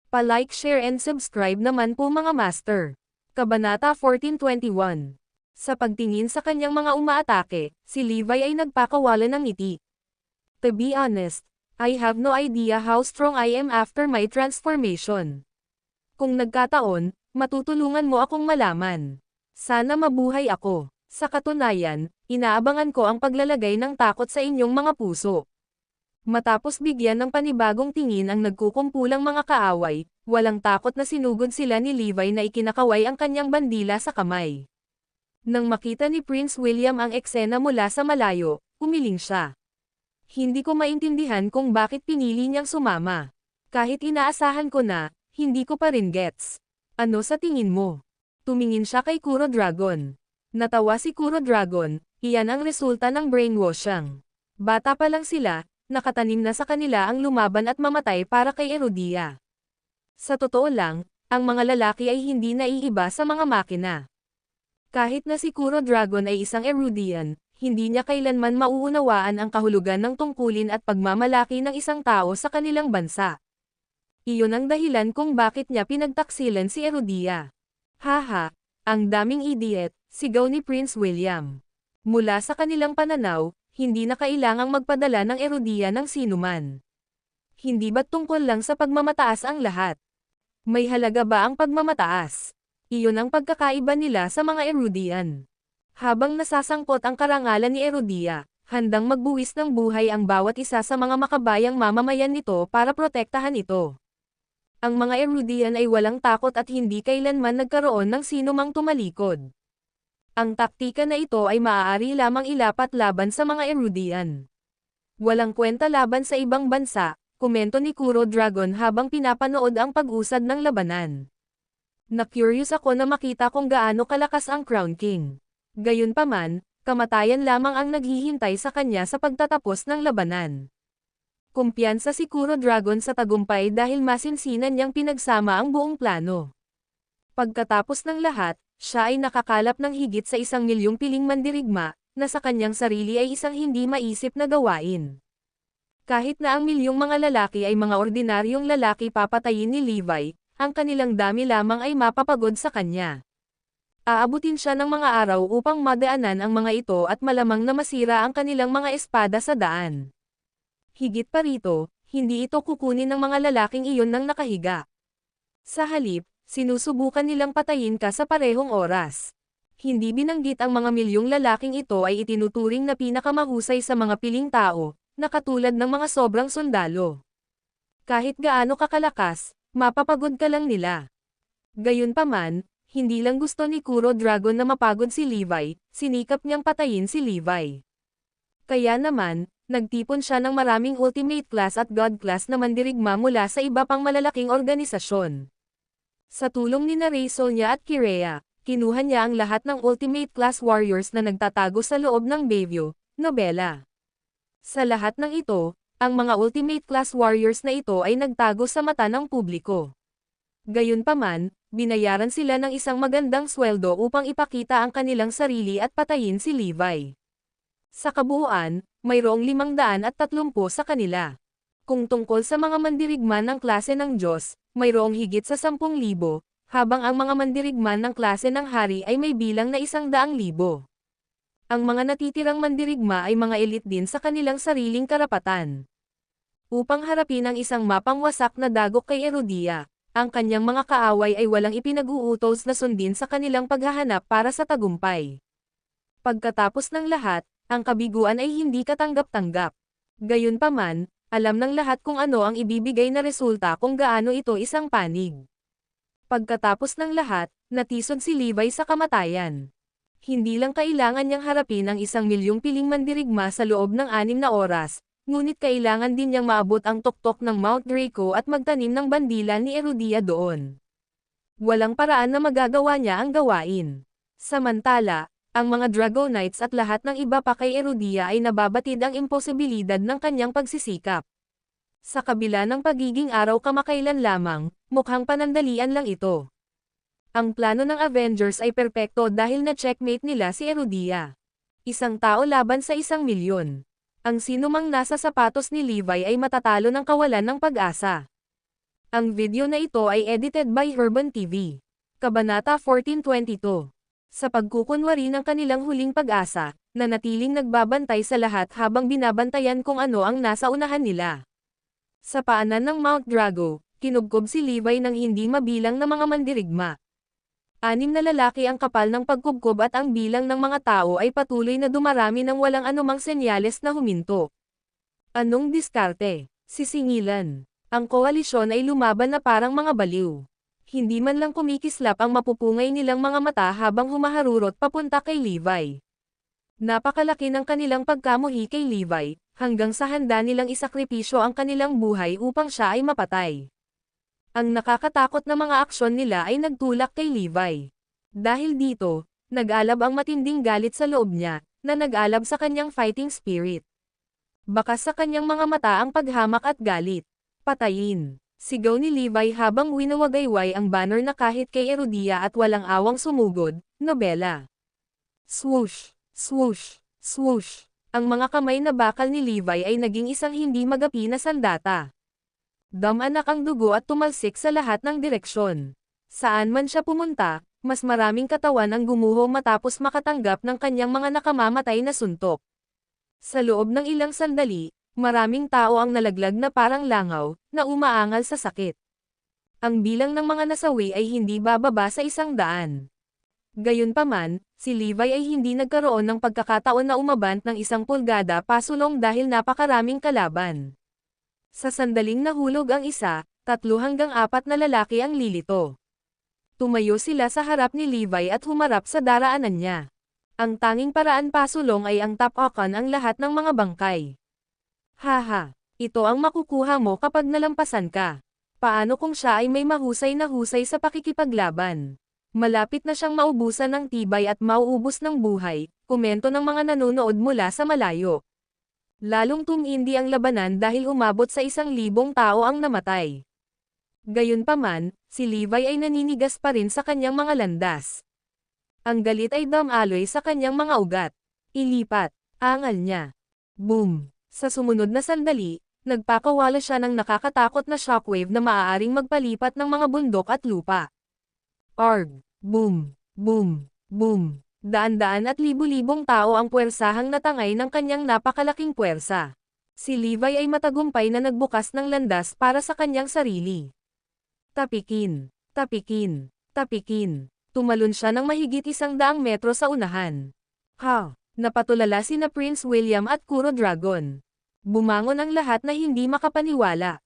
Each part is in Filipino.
Pa-like, share and subscribe naman po mga master. Kabanata 1421. Sa pagtingin sa kanyang mga umaatake, si Levi ay nagpakawalan ng ngiti. To be honest, I have no idea how strong I am after my transformation. Kung nagkataon, matutulungan mo akong malaman. Sana mabuhay ako. Sa katunayan, inaabangan ko ang paglalagay ng takot sa inyong mga puso. Matapos bigyan ng panibagong tingin ang nagkukumpulang mga kaaway, walang takot na sinugod sila ni Levi na ikinakaway ang kanyang bandila sa kamay. Nang makita ni Prince William ang eksena mula sa malayo, umiling siya. Hindi ko maintindihan kung bakit pinili niyang sumama. Kahit inaasahan ko na, hindi ko pa rin gets. Ano sa tingin mo? Tumingin siya kay Kuro Dragon. Natawa si Kuro Dragon, iyan ang resulta ng brainwashing. Bata pa lang sila, nakatanim na sa kanila ang lumaban at mamatay para kay Erudia. Sa totoo lang, ang mga lalaki ay hindi naiiba sa mga makina. Kahit na si Kuro Dragon ay isang Erudian, hindi niya kailanman mauunawaan ang kahulugan ng tungkulin at pagmamalaki ng isang tao sa kanilang bansa. Iyon ang dahilan kung bakit niya pinagtaksilan si Erudia. Haha, ang daming idiot, sigaw ni Prince William. Mula sa kanilang pananaw, hindi na kailangang magpadala ng Erudia ng sinuman. Hindi ba't tungkol lang sa pagmamataas ang lahat? May halaga ba ang pagmamataas? Iyon ang pagkakaiba nila sa mga Erudian. Habang nasasangkot ang karangalan ni Erudia, handang magbuwis ng buhay ang bawat isa sa mga makabayang mamamayan nito para protektahan ito. Ang mga Erudian ay walang takot at hindi kailanman nagkaroon ng sinumang tumalikod. Ang taktika na ito ay maaari lamang ilapat laban sa mga Erudian. Walang kwenta laban sa ibang bansa, komento ni Kuro Dragon habang pinapanood ang pag-usad ng labanan. Na-curious ako na makita kung gaano kalakas ang Crown King. Gayunpaman, kamatayan lamang ang naghihintay sa kanya sa pagtatapos ng labanan. Kumpiyansa si Kuro Dragon sa tagumpay dahil masinsinan niyang pinagsama ang buong plano. Pagkatapos ng lahat, siya ay nakakalap ng higit sa 1,000,000 piling mandirigma, na sa kanyang sarili ay isang hindi maisip na gawain. Kahit na ang milyong mga lalaki ay mga ordinaryong lalaki papatayin ni Levi, ang kanilang dami lamang ay mapapagod sa kanya. Aabutin siya ng mga araw upang madaanan ang mga ito at malamang na masira ang kanilang mga espada sa daan. Higit pa rito, hindi ito kukunin ng mga lalaking iyon ng nakahiga. Sa halip, sinusubukan nilang patayin ka sa parehong oras. Hindi binanggit ang mga milyong lalaking ito ay itinuturing na pinakamahusay sa mga piling tao, na katulad ng mga sobrang sundalo. Kahit gaano kakalakas, mapapagod ka lang nila. Gayunpaman, hindi lang gusto ni Kuro Dragon na mapagod si Levi, sinikap niyang patayin si Levi. Kaya naman, nagtipon siya ng maraming Ultimate Class at God Class na mandirigma mula sa iba pang malalaking organisasyon. Sa tulong ni Razornia at Kirea, kinuha niya ang lahat ng Ultimate Class Warriors na nagtatago sa loob ng Bayview, Nobela. Sa lahat ng ito, ang mga Ultimate Class Warriors na ito ay nagtago sa mata ng publiko. Gayunpaman, binayaran sila ng isang magandang sweldo upang ipakita ang kanilang sarili at patayin si Levi. Sa kabuuan, mayroong 530 sa kanila. Kung tungkol sa mga mandirigma ng klase ng Diyos, mayroong higit sa 10,000, habang ang mga mandirigma ng klase ng Hari ay may bilang na 100,000. Ang mga natitirang mandirigma ay mga elite din sa kanilang sariling karapatan. Upang harapin ang isang mapangwasak na dagok kay Erudia, ang kanyang mga kaaway ay walang ipinag-uutos na sundin sa kanilang paghahanap para sa tagumpay. Pagkatapos ng lahat, ang kabiguan ay hindi katanggap-tanggap. Gayunpaman, alam ng lahat kung ano ang ibibigay na resulta kung gaano ito isang panig. Pagkatapos ng lahat, natisod si Levi sa kamatayan. Hindi lang kailangan niyang harapin ang 1,000,000 piling mandirigma sa loob ng 6 na oras, ngunit kailangan din niyang maabot ang tuktok ng Mount Draco at magtanim ng bandila ni Erudia doon. Walang paraan na magagawa niya ang gawain. Samantala, ang mga Dragonites at lahat ng iba pa kay Erudia ay nababatid ang imposibilidad ng kanyang pagsisikap. Sa kabila ng pagiging araw kamakailan lamang, mukhang panandalian lang ito. Ang plano ng Avengers ay perpekto dahil na-checkmate nila si Erudia. Isang tao laban sa 1,000,000. Ang sinumang nasa sapatos ni Levi ay matatalo ng kawalan ng pag-asa. Ang video na ito ay edited by Herban TV. Kabanata 1422. Sa pagkukunwari ng kanilang huling pag-asa, nanatiling nagbabantay sa lahat habang binabantayan kung ano ang nasa unahan nila. Sa paanan ng Mount Drago, kinubkob si Levi ng hindi mabilang na mga mandirigma. 6 na lalaki ang kapal ng pagkubkob at ang bilang ng mga tao ay patuloy na dumarami nang walang anumang senyales na huminto. Anong diskarte? Sisingilan. Ang koalisyon ay lumaban na parang mga baliw. Hindi man lang kumikislap ang mapupungay nilang mga mata habang humaharurot papunta kay Levi. Napakalaki ng kanilang pagkamuhi kay Levi, hanggang sa handa nilang isakripisyo ang kanilang buhay upang siya ay mapatay. Ang nakakatakot na mga aksyon nila ay nagtulak kay Levi. Dahil dito, nag-alab ang matinding galit sa loob niya, na nag-alab sa kanyang fighting spirit. Bakas sa kanyang mga mata ang paghamak at galit. Patayin! Sigaw ni Levi habang winawagayway ang banner na kahit kay Erudia at walang awang sumugod, nobela. Swoosh! Swoosh! Swoosh! Ang mga kamay na bakal ni Levi ay naging isang hindi magapi na sandata. Damanak ang dugo at tumalsik sa lahat ng direksyon. Saan man siya pumunta, mas maraming katawan ang gumuho matapos makatanggap ng kanyang mga nakamamatay na suntok. Sa loob ng ilang sandali, maraming tao ang nalaglag na parang langaw, na umaangal sa sakit. Ang bilang ng mga nasawi ay hindi bababa sa 100. Gayunpaman, si Levi ay hindi nagkaroon ng pagkakataon na umabant ng 1 pulgada pasulong dahil napakaraming kalaban. Sa sandaling nahulog ang 1, 3 hanggang 4 na lalaki ang lilito. Tumayo sila sa harap ni Levi at humarap sa daraanan niya. Ang tanging paraan pasulong ay ang tapakan ang lahat ng mga bangkay. Haha, ito ang makukuha mo kapag nalampasan ka. Paano kung siya ay may mahusay na husay sa pakikipaglaban? Malapit na siyang maubusan ng tibay at mauubos ng buhay, komento ng mga nanonood mula sa malayo. Lalong tumindi ang labanan dahil umabot sa 1,000 tao ang namatay. Gayunpaman, si Levi ay naninigas pa rin sa kanyang mga landas. Ang galit ay damaloy sa kanyang mga ugat. Ilipat, angal niya. Boom! Sa sumunod na sandali, nagpakawala siya ng nakakatakot na shockwave na maaaring magpalipat ng mga bundok at lupa. Arg! Boom! Boom! Boom! Daan-daan at libu-libong tao ang puwersahang natangay ng kanyang napakalaking puwersa. Si Levi ay matagumpay na nagbukas ng landas para sa kanyang sarili. Tapikin! Tapikin! Tapikin! Tumalon siya ng mahigit 100 metro sa unahan. Ha! Napatulala sina Prince William at Kuro Dragon. Bumangon ang lahat na hindi makapaniwala.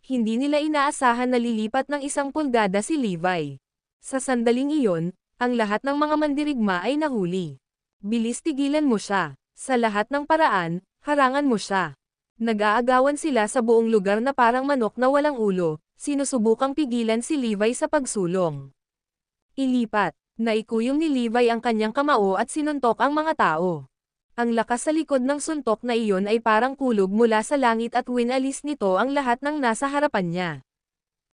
Hindi nila inaasahan na lilipat ng 1 pulgada si Levi. Sa sandaling iyon, ang lahat ng mga mandirigma ay nahuli. Bilis tigilan mo siya. Sa lahat ng paraan, harangan mo siya. Nag-aagawan sila sa buong lugar na parang manok na walang ulo, sinusubukang pigilan si Levi sa pagsulong. Ilipat. Naikuyom ni Levi ang kanyang kamao at sinuntok ang mga tao. Ang lakas sa likod ng suntok na iyon ay parang kulog mula sa langit at winalis nito ang lahat ng nasa harapan niya.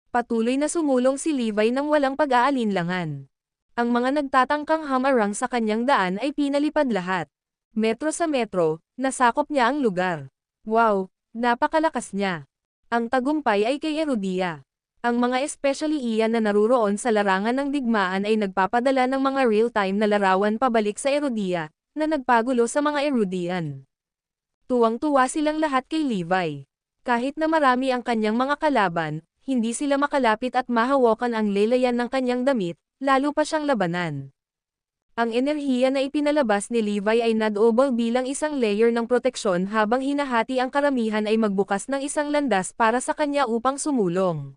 Patuloy na sumulong si Levi nang walang pag-aalinlangan. Ang mga nagtatangkang hamarang sa kanyang daan ay pinalipad lahat. Metro sa metro, nasakop niya ang lugar. Wow, napakalakas niya. Ang tagumpay ay kay Erudia. Ang mga especially iyan na naruroon sa larangan ng digmaan ay nagpapadala ng mga real-time na larawan pabalik sa Erudia, na nagpagulo sa mga Erudian. Tuwang-tuwa silang lahat kay Levi. Kahit na marami ang kanyang mga kalaban, hindi sila makalapit at mahawakan ang lelayan ng kanyang damit, lalo pa siyang labanan. Ang enerhiya na ipinalabas ni Levi ay nadobol bilang isang layer ng proteksyon habang hinahati ang karamihan ay magbukas ng isang landas para sa kanya upang sumulong.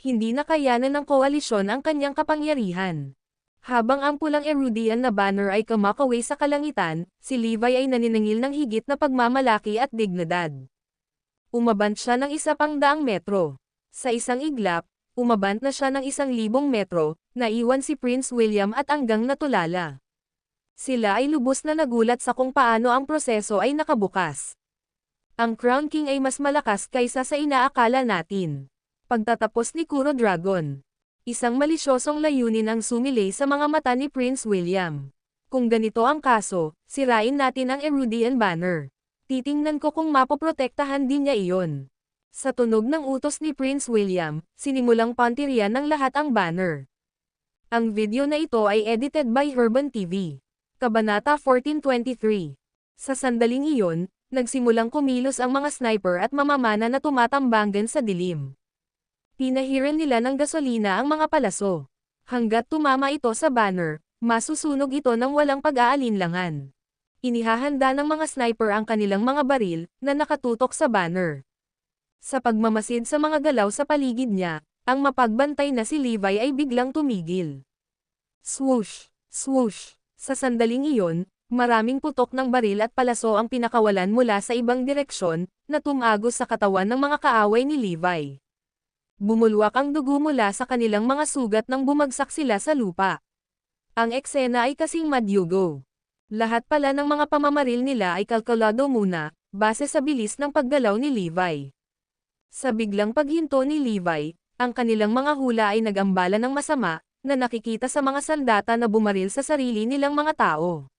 Hindi nakayanan ng koalisyon ang kanyang kapangyarihan. Habang ang pulang Erudian na banner ay kumakaway sa kalangitan, si Levi ay naniningil ng higit na pagmamalaki at dignidad. Umabant siya ng 100 metro. Sa isang iglap, umabant na siya ng 1,000 metro, naiwan si Prince William at hanggang natulala. Sila ay lubos na nagulat sa kung paano ang proseso ay nakabukas. Ang Crown King ay mas malakas kaysa sa inaakala natin. Pagtatapos ni Kuro Dragon. Isang malisyosong layunin ang sumilay sa mga mata ni Prince William. Kung ganito ang kaso, sirain natin ang Erudian banner. Titingnan ko kung mapoprotektahan din niya iyon. Sa tunog ng utos ni Prince William, sinimulang pantiryan ng lahat ang banner. Ang video na ito ay edited by Herban TV. Kabanata 1423. Sa sandaling iyon, nagsimulang kumilos ang mga sniper at mamamana na tumatambangan sa dilim. Pinahiran nila ng gasolina ang mga palaso. Hanggat tumama ito sa banner, masusunog ito ng walang pag-aalinlangan. Inihahanda ng mga sniper ang kanilang mga baril na nakatutok sa banner. Sa pagmamasid sa mga galaw sa paligid niya, ang mapagbantay na si Levi ay biglang tumigil. Swoosh! Swoosh! Sa sandaling iyon, maraming putok ng baril at palaso ang pinakawalan mula sa ibang direksyon, na tumagos sa katawan ng mga kaaway ni Levi. Bumulwak ang dugo mula sa kanilang mga sugat nang bumagsak sila sa lupa. Ang eksena ay kasing madyugo. Lahat pala ng mga pamamaril nila ay kalkulado muna, base sa bilis ng paggalaw ni Levi. Sa biglang paghinto ni Levi, ang kanilang mga hula ay nag-ambala ng masama, na nakikita sa mga sandata na bumaril sa sarili nilang mga tao.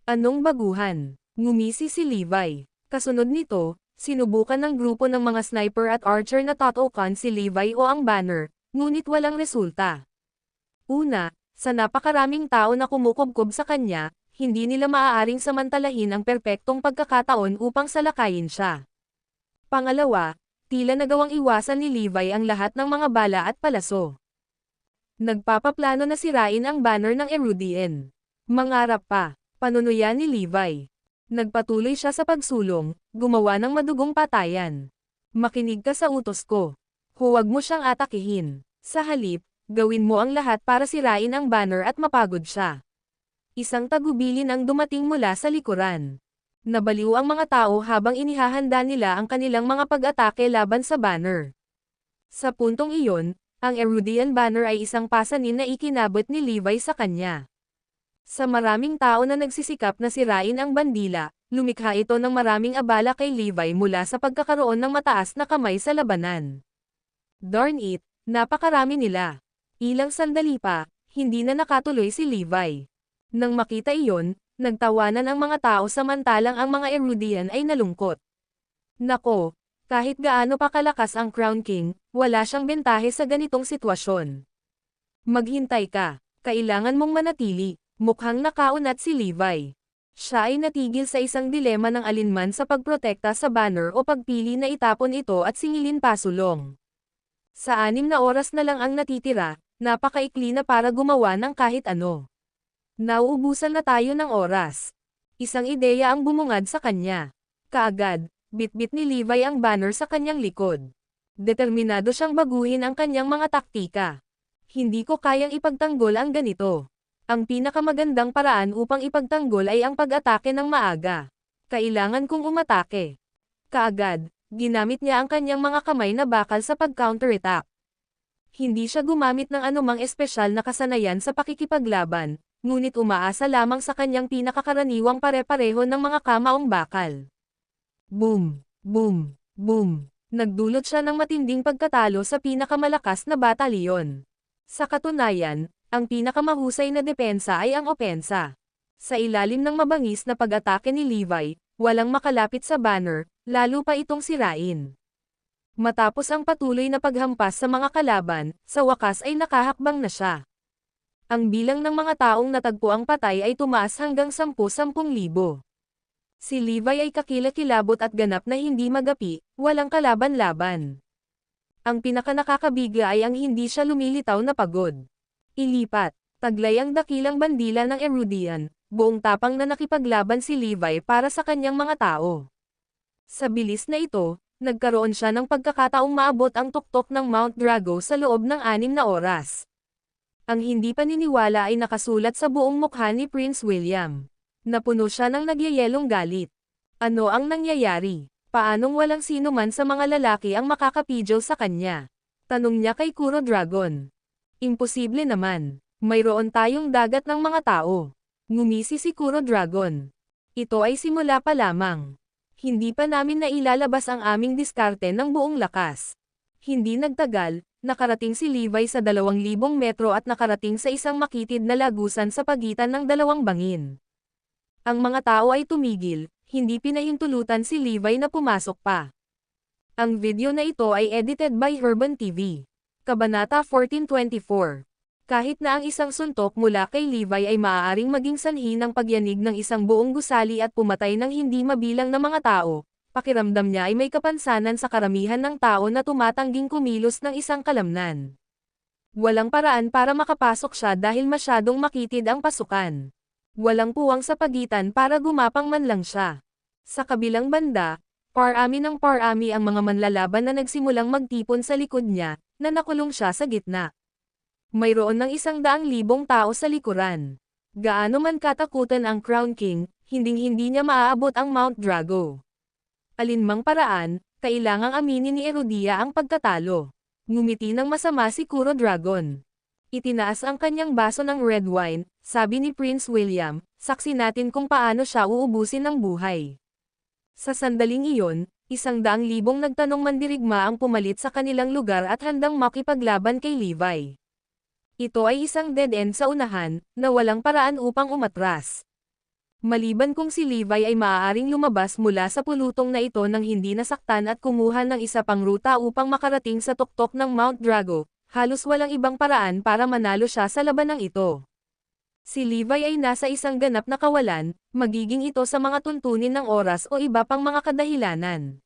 Anong baguhan? Ngumisi si Levi. Kasunod nito, sinubukan ng grupo ng mga sniper at archer na tatokan si Levi o ang banner, ngunit walang resulta. Una, sa napakaraming tao na kumukubkob sa kanya, hindi nila maaaring samantalahin ang perpektong pagkakataon upang salakayin siya. Pangalawa, tila nagawang iwasan ni Levi ang lahat ng mga bala at palaso. Nagpapaplano na sirain ang banner ng Erudian. Mangarap pa, panunuyan ni Levi. Nagpatuloy siya sa pagsulong, gumawa ng madugong patayan. Makinig ka sa utos ko. Huwag mo siyang atakihin. Sa halip, gawin mo ang lahat para sirain ang banner at mapagod siya. Isang tagubilin ang dumating mula sa likuran. Nabaliw ang mga tao habang inihahanda nila ang kanilang mga pag-atake laban sa banner. Sa puntong iyon, ang Erudian banner ay isang pasanin na ikinabot ni Levi sa kanya. Sa maraming tao na nagsisikap na sirain ang bandila, lumikha ito ng maraming abala kay Levi mula sa pagkakaroon ng mataas na kamay sa labanan. Darn it, napakarami nila. Ilang sandali pa, hindi na nakatuloy si Levi. Nang makita iyon, nagtawanan ang mga tao samantalang ang mga Erudian ay nalungkot. Nako, kahit gaano pa kalakas ang Crown King, wala siyang bentahe sa ganitong sitwasyon. Maghintay ka, kailangan mong manatili, mukhang nakaunat si Levi. Siya ay natigil sa isang dilema ng alinman sa pagprotekta sa banner o pagpili na itapon ito at singilin pasulong. Sa 6 na oras na lang ang natitira, napakaikli na para gumawa ng kahit ano. Nauubusan na tayo ng oras. Isang ideya ang bumungad sa kanya. Kaagad, bitbit ni Levi ang banner sa kanyang likod. Determinado siyang baguhin ang kanyang mga taktika. Hindi ko kayang ipagtanggol ang ganito. Ang pinakamagandang paraan upang ipagtanggol ay ang pag-atake ng maaga. Kailangan kong umatake. Kaagad, ginamit niya ang kanyang mga kamay na bakal sa pag-counterattack. Hindi siya gumamit ng anumang espesyal na kasanayan sa pakikipaglaban, ngunit umaasa lamang sa kanyang pinakakaraniwang pare-pareho ng mga kamaong bakal. Boom! Boom! Boom! Nagdulot siya ng matinding pagkatalo sa pinakamalakas na batalyon. Sa katunayan, ang pinakamahusay na depensa ay ang opensa. Sa ilalim ng mabangis na pag-atake ni Levi, walang makalapit sa banner, lalo pa itong sirain. Matapos ang patuloy na paghampas sa mga kalaban, sa wakas ay nakahakbang na siya. Ang bilang ng mga taong natagpo ang patay ay tumaas hanggang 10,000. Si Levi ay kakilakilabot at ganap na hindi magapi, walang kalaban-laban. Ang pinakanakakabigla ay ang hindi siya lumilitaw na pagod. Ilipat, taglay ang dakilang bandila ng Erudian, buong tapang na nakipaglaban si Levi para sa kanyang mga tao. Sa bilis na ito, nagkaroon siya ng pagkakataong maabot ang tuktok ng Mount Drago sa loob ng 6 na oras. Ang hindi paniniwala ay nakasulat sa buong mukha ni Prince William. Napuno siya ng nagyayelong galit. Ano ang nangyayari? Paanong walang sino man sa mga lalaki ang makakapidyo sa kanya? Tanong niya kay Kuro Dragon. Imposible naman. Mayroon tayong dagat ng mga tao. Ngumisi si Kuro Dragon. Ito ay simula pa lamang. Hindi pa namin nailalabas ang aming diskarte ng buong lakas. Hindi nagtagal, nakarating si Levi sa 2,000 metro at nakarating sa isang makitid na lagusan sa pagitan ng 2 bangin. Ang mga tao ay tumigil, hindi pinahintulutan si Levi na pumasok pa. Ang video na ito ay edited by Herban TV. Kabanata 1424. Kahit na ang isang suntok mula kay Levi ay maaaring maging sanhi ng pagyanig ng isang buong gusali at pumatay ng hindi mabilang na mga tao, pakiramdam niya ay may kapansanan sa karamihan ng tao na tumatangging kumilos ng isang kalamnan. Walang paraan para makapasok siya dahil masyadong makitid ang pasukan. Walang puwang sa pagitan para gumapang man lang siya. Sa kabilang banda, parami ng parami ang mga manlalaban na nagsimulang magtipon sa likod niya, na nakulong siya sa gitna. Mayroon ng 100,000 tao sa likuran. Gaano man katakutan ang Crown King, hinding-hindi niya maaabot ang Mount Drago. Alinmang paraan, kailangang aminin ni Erudia ang pagkatalo. Ngumiti ng masama si Kuro Dragon. Itinaas ang kanyang baso ng red wine, sabi ni Prince William, saksi natin kung paano siya uubusin ng buhay. Sa sandaling iyon, 100,000 nagtanong mandirigma ang pumalit sa kanilang lugar at handang makipaglaban kay Levi. Ito ay isang dead end sa unahan, na walang paraan upang umatras. Maliban kung si Levi ay maaaring lumabas mula sa pulutong na ito nang hindi nasaktan at kumuha ng isa pang ruta upang makarating sa tuktok ng Mount Drago, halos walang ibang paraan para manalo siya sa labanang ito. Si Levi ay nasa isang ganap na kawalan, magiging ito sa mga tuntunin ng oras o iba pang mga kadahilanan.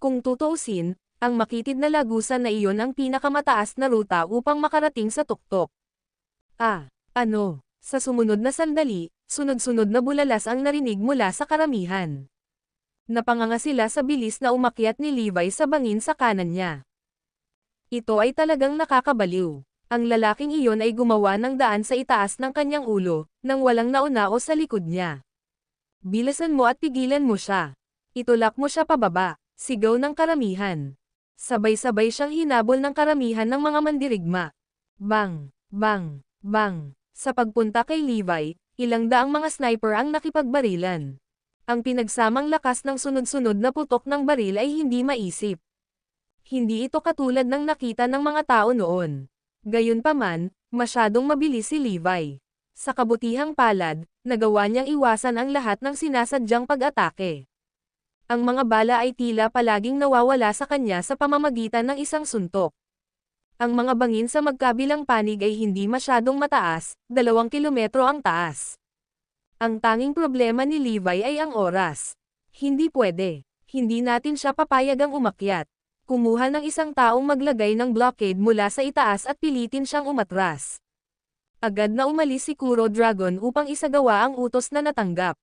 Kung tutuusin, ang makitid na lagusan na iyon ang pinakamataas na ruta upang makarating sa tuktok. Sa sumunod na sandali, sunod-sunod na bulalas ang narinig mula sa karamihan. Napanganga sila sa bilis na umakyat ni Levi sa bangin sa kanan niya. Ito ay talagang nakakabaliw. Ang lalaking iyon ay gumawa ng daan sa itaas ng kanyang ulo, nang walang naunao sa likod niya. Bilisan mo at pigilan mo siya. Itulak mo siya pababa, sigaw ng karamihan. Sabay-sabay siyang hinabol ng karamihan ng mga mandirigma. Bang! Bang! Bang! Sa pagpunta kay Levi, ilang daang mga sniper ang nakipagbarilan. Ang pinagsamang lakas ng sunod-sunod na putok ng baril ay hindi maisip. Hindi ito katulad ng nakita ng mga tao noon. Gayunpaman, masyadong mabilis si Levi. Sa kabutihang palad, nagawa niyang iwasan ang lahat ng sinasadyang pag-atake. Ang mga bala ay tila palaging nawawala sa kanya sa pamamagitan ng isang suntok. Ang mga bangin sa magkabilang panig ay hindi masyadong mataas, 2 kilometro ang taas. Ang tanging problema ni Levi ay ang oras. Hindi pwede. Hindi natin siya papayagang umakyat. Kumuha ng isang taong maglagay ng blockade mula sa itaas at pilitin siyang umatras. Agad na umalis si Kuro Dragon upang isagawa ang utos na natanggap.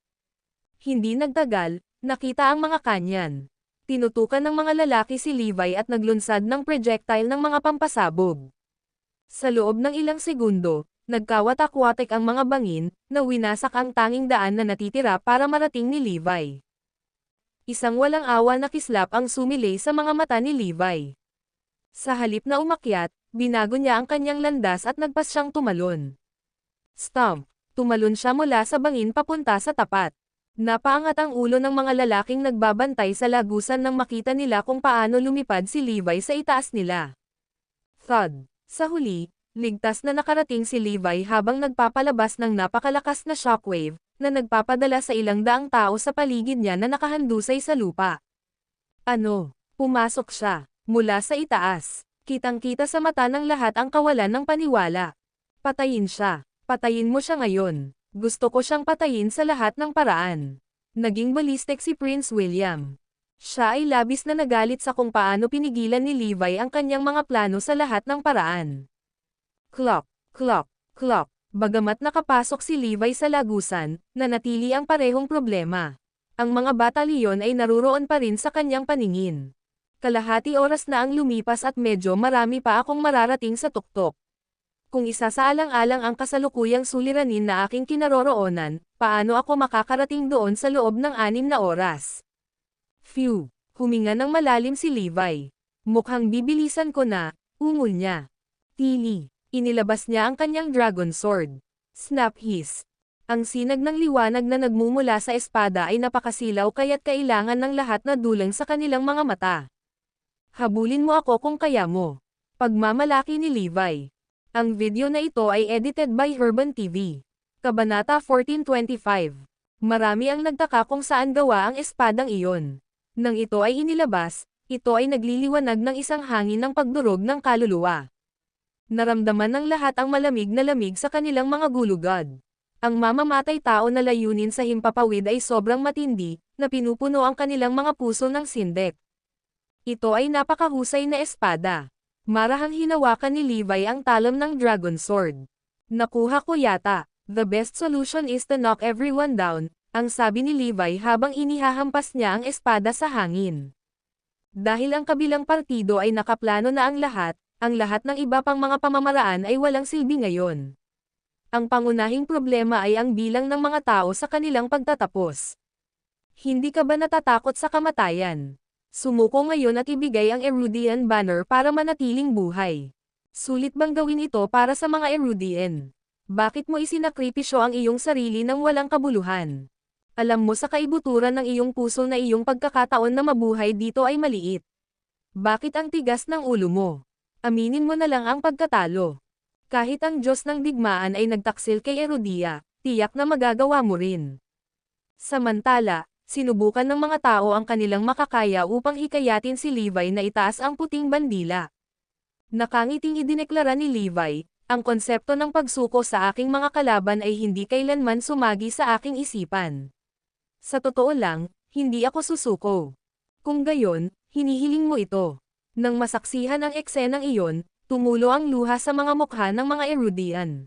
Hindi nagtagal, nakita ang mga kanyan. Tinutukan ng mga lalaki si Levi at naglunsad ng projectile ng mga pampasabog. Sa loob ng ilang segundo, nagkawatak-watak ang mga bangin, na winasak ang tanging daan na natitira para marating ni Levi. Isang walang awa na kislap ang sumilay sa mga mata ni Levi. Sa halip na umakyat, binago niya ang kanyang landas at nagpas siyang tumalon. Stomp! Tumalon siya mula sa bangin papunta sa tapat. Napaangat ang ulo ng mga lalaking nagbabantay sa lagusan nang makita nila kung paano lumipad si Levi sa itaas nila. Thud! Sa huli, ligtas na nakarating si Levi habang nagpapalabas ng napakalakas na shockwave, na nagpapadala sa ilang daang tao sa paligid niya na nakahandusay sa lupa. Pumasok siya, mula sa itaas. Kitang-kita sa mata ng lahat ang kawalan ng paniwala. Patayin siya. Patayin mo siya ngayon. Gusto ko siyang patayin sa lahat ng paraan. Naging ballistic si Prince William. Siya ay labis na nagalit sa kung paano pinigilan ni Levi ang kanyang mga plano sa lahat ng paraan. Clock, clock, clock. Bagamat nakapasok si Levi sa lagusan, nanatili ang parehong problema. Ang mga batalyon ay naruroon pa rin sa kanyang paningin. Kalahati oras na ang lumipas at medyo marami pa akong mararating sa tuktok. Kung isasaalang-alang ang kasalukuyang suliranin na aking kinaroroonan, paano ako makakarating doon sa loob ng 6 na oras? Phew! Huminga ng malalim si Levi. Mukhang bibilisan ko na, ungol niya. Tili! Inilabas niya ang kanyang dragon sword. Snap hiss. Ang sinag ng liwanag na nagmumula sa espada ay napakasilaw kaya't kailangan ng lahat na dulang sa kanilang mga mata. Habulin mo ako kung kaya mo. Pagmamalaki ni Levi. Ang video na ito ay edited by Herban TV. Kabanata 1425. Marami ang nagtaka kung saan gawa ang espadang iyon. Nang ito ay inilabas, Ito ay nagliliwanag ng isang hangin ng pagdurog ng kaluluwa. Naramdaman ng lahat ang malamig na lamig sa kanilang mga gulugod. Ang mamamatay tao na layunin sa himpapawid ay sobrang matindi, na pinupuno ang kanilang mga puso ng sindek. Ito ay napakahusay na espada. Marahang hinawakan ni Levi ang talon ng Dragon Sword. Nakuha ko yata. The best solution is to knock everyone down, ang sabi ni Levi habang inihahampas niya ang espada sa hangin. Dahil ang kabilang partido ay nakaplano na ang lahat ng iba pang mga pamamaraan ay walang silbi ngayon. Ang pangunahing problema ay ang bilang ng mga tao sa kanilang pagtatapos. Hindi ka ba natatakot sa kamatayan? Sumuko ngayon at ibigay ang Erudian Banner para manatiling buhay. Sulit bang gawin ito para sa mga Erudian? Bakit mo isinakripisyo ang iyong sarili ng walang kabuluhan? Alam mo sa kaibuturan ng iyong puso na iyong pagkakataon na mabuhay dito ay maliit. Bakit ang tigas ng ulo mo? Aminin mo na lang ang pagkatalo. Kahit ang Diyos ng digmaan ay nagtaksil kay Erudia, tiyak na magagawa mo rin. Samantala, sinubukan ng mga tao ang kanilang makakaya upang hikayatin si Levi na itaas ang puting bandila. Nakangiting idineklara ni Levi, ang konsepto ng pagsuko sa aking mga kalaban ay hindi kailanman sumagi sa aking isipan. Sa totoo lang, hindi ako susuko. Kung gayon, hinihiling mo ito. Nang masaksihan ang eksenang iyon, tumulo ang luha sa mga mukha ng mga Erudian.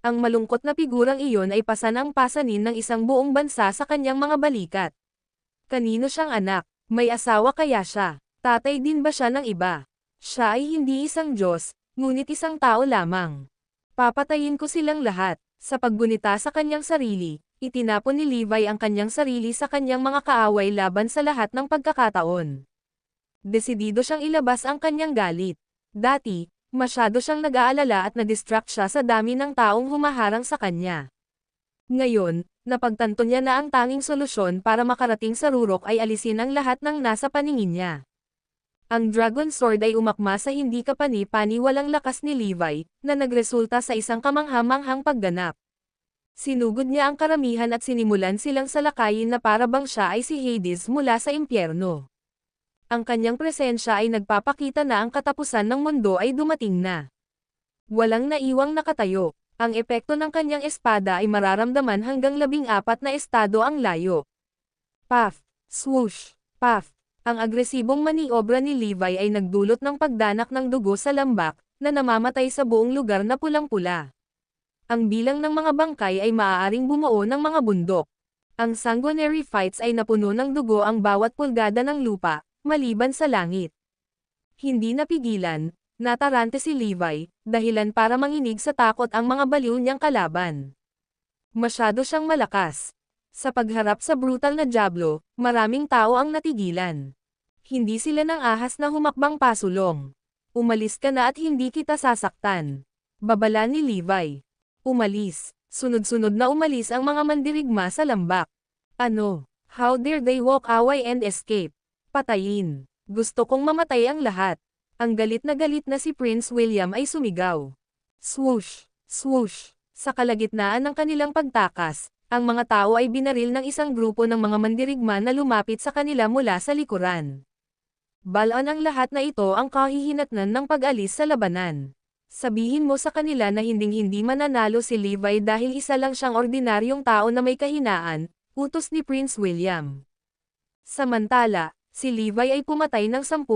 Ang malungkot na figurang iyon ay pasanang-pasanin ng isang buong bansa sa kanyang mga balikat. Kanino siyang anak? May asawa kaya siya? Tatay din ba siya ng iba? Siya ay hindi isang Diyos, ngunit isang tao lamang. Papatayin ko silang lahat. Sa paggunita sa kanyang sarili, itinapon ni Levi ang kanyang sarili sa kanyang mga kaaway laban sa lahat ng pagkakataon. Desidido siyang ilabas ang kanyang galit. Dati, masyado siyang nag-aalala at na-distract siya sa dami ng taong humaharang sa kanya. Ngayon, napagtanto niya na ang tanging solusyon para makarating sa rurok ay alisin ang lahat ng nasa paningin niya. Ang Dragon Sword ay umakma sa hindi kapani-paniwalang lakas ni Levi, na nagresulta sa isang kamangha-manghang pagganap. Sinugod niya ang karamihan at sinimulan silang salakayin na para bang siya ay si Hades mula sa impyerno. Ang kanyang presensya ay nagpapakita na ang katapusan ng mundo ay dumating na. Walang naiwang nakatayo. Ang epekto ng kanyang espada ay mararamdaman hanggang 14 na estado ang layo. Puff, swoosh, puff. Ang agresibong maniobra ni Levi ay nagdulot ng pagdanak ng dugo sa lambak, na namamatay sa buong lugar na pulang-pula. Ang bilang ng mga bangkay ay maaaring bumuo ng mga bundok. Ang sanguinary fights ay napuno ng dugo ang bawat pulgada ng lupa, maliban sa langit. Hindi napigilan, natarante si Levi, dahilan para manginig sa takot ang mga baliw niyang kalaban. Masyado siyang malakas. Sa pagharap sa brutal na Diablo, maraming tao ang natigilan. Hindi sila nang ahas na humakbang pasulong. Umalis ka na at hindi kita sasaktan. Babala ni Levi. Umalis. Sunod-sunod na umalis ang mga mandirigma sa lambak. Ano? How dare they walk away and escape? Patayin. Gusto kong mamatay ang lahat. Ang galit na si Prince William ay sumigaw. Swoosh, swoosh. Sa kalagitnaan ng kanilang pagtakas, ang mga tao ay binaril ng isang grupo ng mga mandirigma na lumapit sa kanila mula sa likuran. Balon ang lahat na ito ang kahihinatnan ng pag-alis sa labanan. Sabihin mo sa kanila na hinding-hindi mananalo si Levi dahil isa lang siyang ordinaryong tao na may kahinaan, utos ni Prince William. Samantala, si Levi ay pumatay ng 10,000.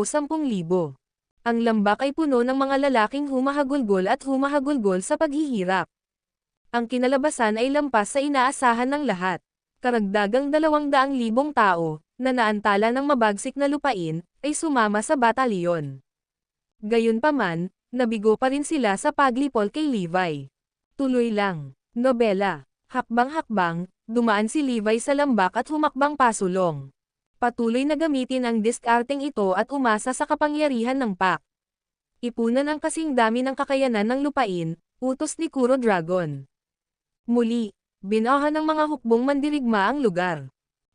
Ang lambak ay puno ng mga lalaking humahagulgol at humahagulgol sa paghihirap. Ang kinalabasan ay lampas sa inaasahan ng lahat. Karagdagang 200,000 tao, na naantala ng mabagsik na lupain, ay sumama sa batalyon. Gayunpaman, nabigo pa rin sila sa paglipol kay Levi. Tuloy lang. Nobela. Hakbang-hakbang, dumaan si Levi sa lambak at humakbang pasulong. Patuloy na gamitin ang diskarteng ito at umasa sa kapangyarihan ng pack. Ipunan ang kasing dami ng kakayanan ng lupain, utos ni Kuro Dragon. Muli, binahan ng mga hukbong mandirigma ang lugar.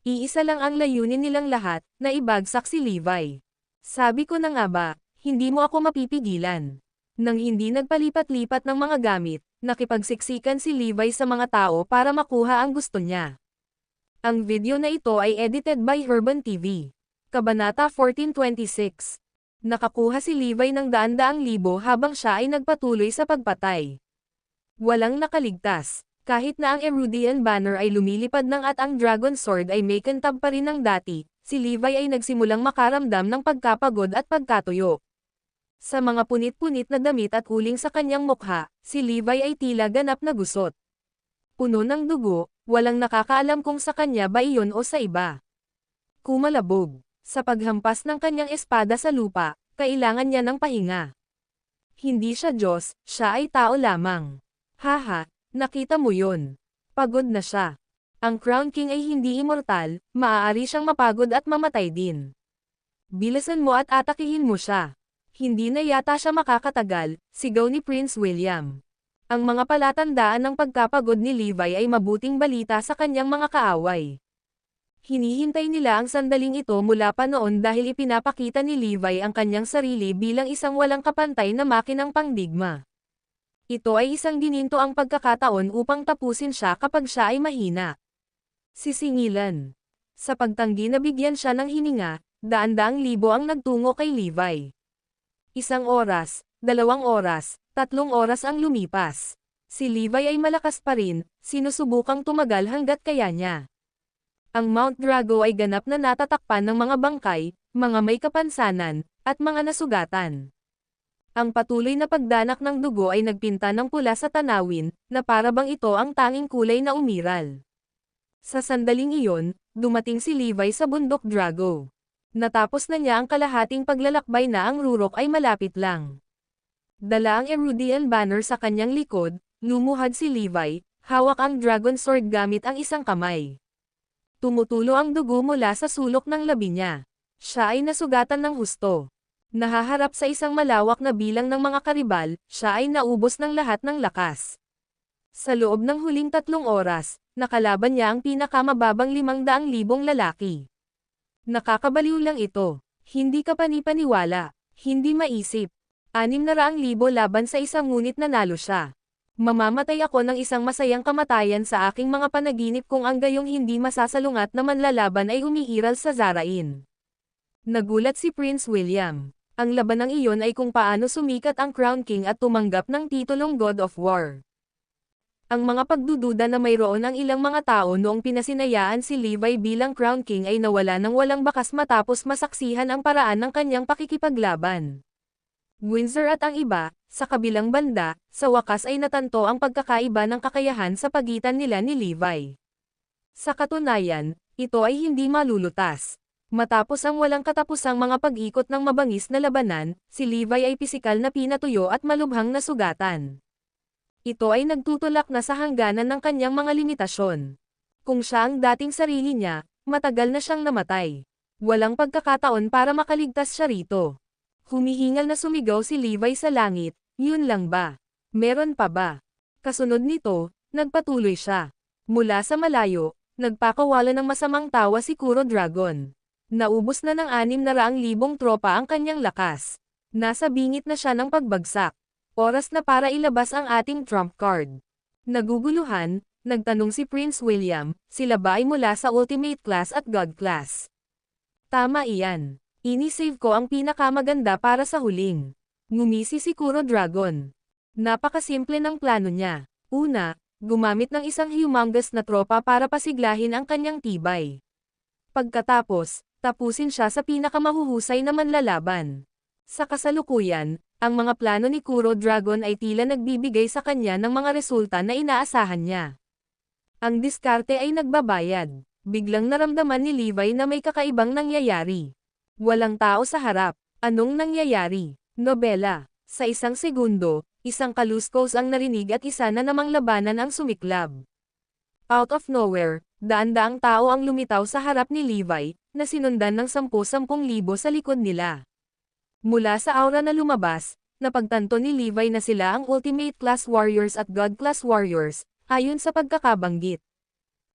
Iisa lang ang layunin nilang lahat, na ibagsak si Levi. Sabi ko na nga ba, hindi mo ako mapipigilan. Nang hindi nagpalipat-lipat ng mga gamit, nakipagsiksikan si Levi sa mga tao para makuha ang gusto niya. Ang video na ito ay edited by Herban TV. Kabanata 1426. Nakakuha si Levi ng daan-daang libo habang siya ay nagpatuloy sa pagpatay. Walang nakaligtas. Kahit na ang Erudian Banner ay lumilipad ng at ang Dragon Sword ay may kantab pa rin ng dati, si Levi ay nagsimulang makaramdam ng pagkapagod at pagkatuyo. Sa mga punit-punit na damit at uling sa kanyang mukha, si Levi ay tila ganap na gusot. Puno ng dugo, walang nakakaalam kung sa kanya ba iyon o sa iba. Kumalabog. Sa paghampas ng kanyang espada sa lupa, kailangan niya ng pahinga. Hindi siya Diyos, siya ay tao lamang. Haha, nakita mo yun. Pagod na siya. Ang Crown King ay hindi immortal, maaari siyang mapagod at mamatay din. Bilisan mo at atakihin mo siya. Hindi na yata siya makakatagal, sigaw ni Prince William. Ang mga palatandaan ng pagkapagod ni Levi ay mabuting balita sa kanyang mga kaaway. Hinihintay nila ang sandaling ito mula pa noon dahil ipinapakita ni Levi ang kanyang sarili bilang isang walang kapantay na makinang pangdigma. Ito ay isang gininto ang pagkakataon upang tapusin siya kapag siya ay mahina. Sisingilan. Sa pagtanggi na bigyan siya ng hininga, daan-daang libo ang nagtungo kay Levi. 1 oras, 2 oras, 3 oras ang lumipas. Si Levi ay malakas pa rin, sinusubukang tumagal hanggat kaya niya. Ang Mount Drago ay ganap na natatakpan ng mga bangkay, mga may kapansanan, at mga nasugatan. Ang patuloy na pagdanak ng dugo ay nagpinta ng pula sa tanawin, na para bang ito ang tanging kulay na umiral. Sa sandaling iyon, dumating si Levi sa bundok Drago. Natapos na niya ang kalahating paglalakbay na ang Rurok ay malapit lang. Dala ang Erudian Banner sa kanyang likod, lumuhad si Levi, hawak ang Dragon Sword gamit ang isang kamay. Tumutulo ang dugo mula sa sulok ng labi niya. Siya ay nasugatan ng husto. Nahaharap sa isang malawak na bilang ng mga karibal, siya ay naubos ng lahat ng lakas. Sa loob ng huling 3 oras, nakalaban niya ang pinakamababang 500,000 lalaki. Nakakabaliw lang ito. Hindi ka panipaniwala. Hindi maisip. 600,000 laban sa isang ngunit nanalo siya. Mamamatay ako ng isang masayang kamatayan sa aking mga panaginip kung ang gayong hindi masasalungat na manlalaban ay umiiral sa Zarain. Nagulat si Prince William. Ang labanang iyon ay kung paano sumikat ang Crown King at tumanggap ng titulong God of War. Ang mga pagdududa na mayroon ang ilang mga tao noong pinasinayaan si Levi bilang Crown King ay nawala ng walang bakas matapos masaksihan ang paraan ng kanyang pakikipaglaban. Windsor at ang iba, sa kabilang banda, sa wakas ay natanto ang pagkakaiba ng kakayahan sa pagitan nila ni Levi. Sa katunayan, ito ay hindi malulutas. Matapos ang walang katapusang mga pag-ikot ng mabangis na labanan, si Levi ay pisikal na pinatuyo at malubhang nasugatan. Ito ay nagtutulak na sa hangganan ng kanyang mga limitasyon. Kung siya ang dating sarili niya, matagal na siyang namatay. Walang pagkakataon para makaligtas siya rito. Humihingal na sumigaw si Levi sa langit, yun lang ba? Meron pa ba? Kasunod nito, nagpatuloy siya. Mula sa malayo, nagpakawala ng masamang tawa si Kuro Dragon. Naubos na ng 600,000 tropa ang kanyang lakas. Nasa bingit na siya ng pagbagsak. Oras na para ilabas ang ating trump card. Naguguluhan, nagtanong si Prince William, sila ba ay mula sa Ultimate Class at God Class? Tama iyan. Inisave ko ang pinakamaganda para sa huling. Ngumisi si Kuro Dragon. Napakasimple ng plano niya. Una, gumamit ng isang humongous na tropa para pasiglahin ang kanyang tibay. Pagkatapos, tapusin siya sa pinakamahuhusay na manlalaban. Sa kasalukuyan, ang mga plano ni Kuro Dragon ay tila nagbibigay sa kanya ng mga resulta na inaasahan niya. Ang diskarte ay nagbabayad. Biglang naramdaman ni Levi na may kakaibang nangyayari. Walang tao sa harap. Anong nangyayari? Nobela. Sa isang segundo, isang kaluskos ang narinig at isa na namang labanan ang sumiklab. Out of nowhere, daan-daang tao ang lumitaw sa harap ni Levi, na sinundan ng 10,000 sa likod nila. Mula sa aura na lumabas, napagtanto ni Levi na sila ang Ultimate Class Warriors at God Class Warriors, ayon sa pagkakabanggit.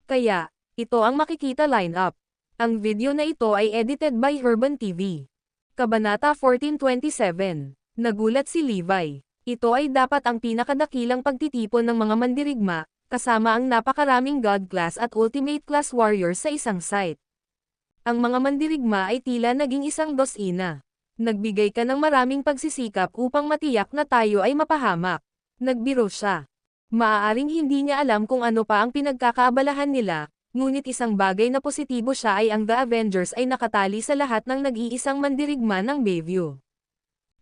Kaya, ito ang makikita lineup. Ang video na ito ay edited by Urban TV. Kabanata 1427. Nagulat si Levi. Ito ay dapat ang pinakadakilang pagtitipon ng mga mandirigma, kasama ang napakaraming God Class at Ultimate Class Warriors sa isang site. Ang mga mandirigma ay tila naging isang dosina. Nagbigay ka ng maraming pagsisikap upang matiyak na tayo ay mapahamak. Nagbiro siya. Maaaring hindi niya alam kung ano pa ang pinagkakaabalahan nila, ngunit isang bagay na positibo siya ay ang The Avengers ay nakatali sa lahat ng nag-iisang mandirigma ng Bayview.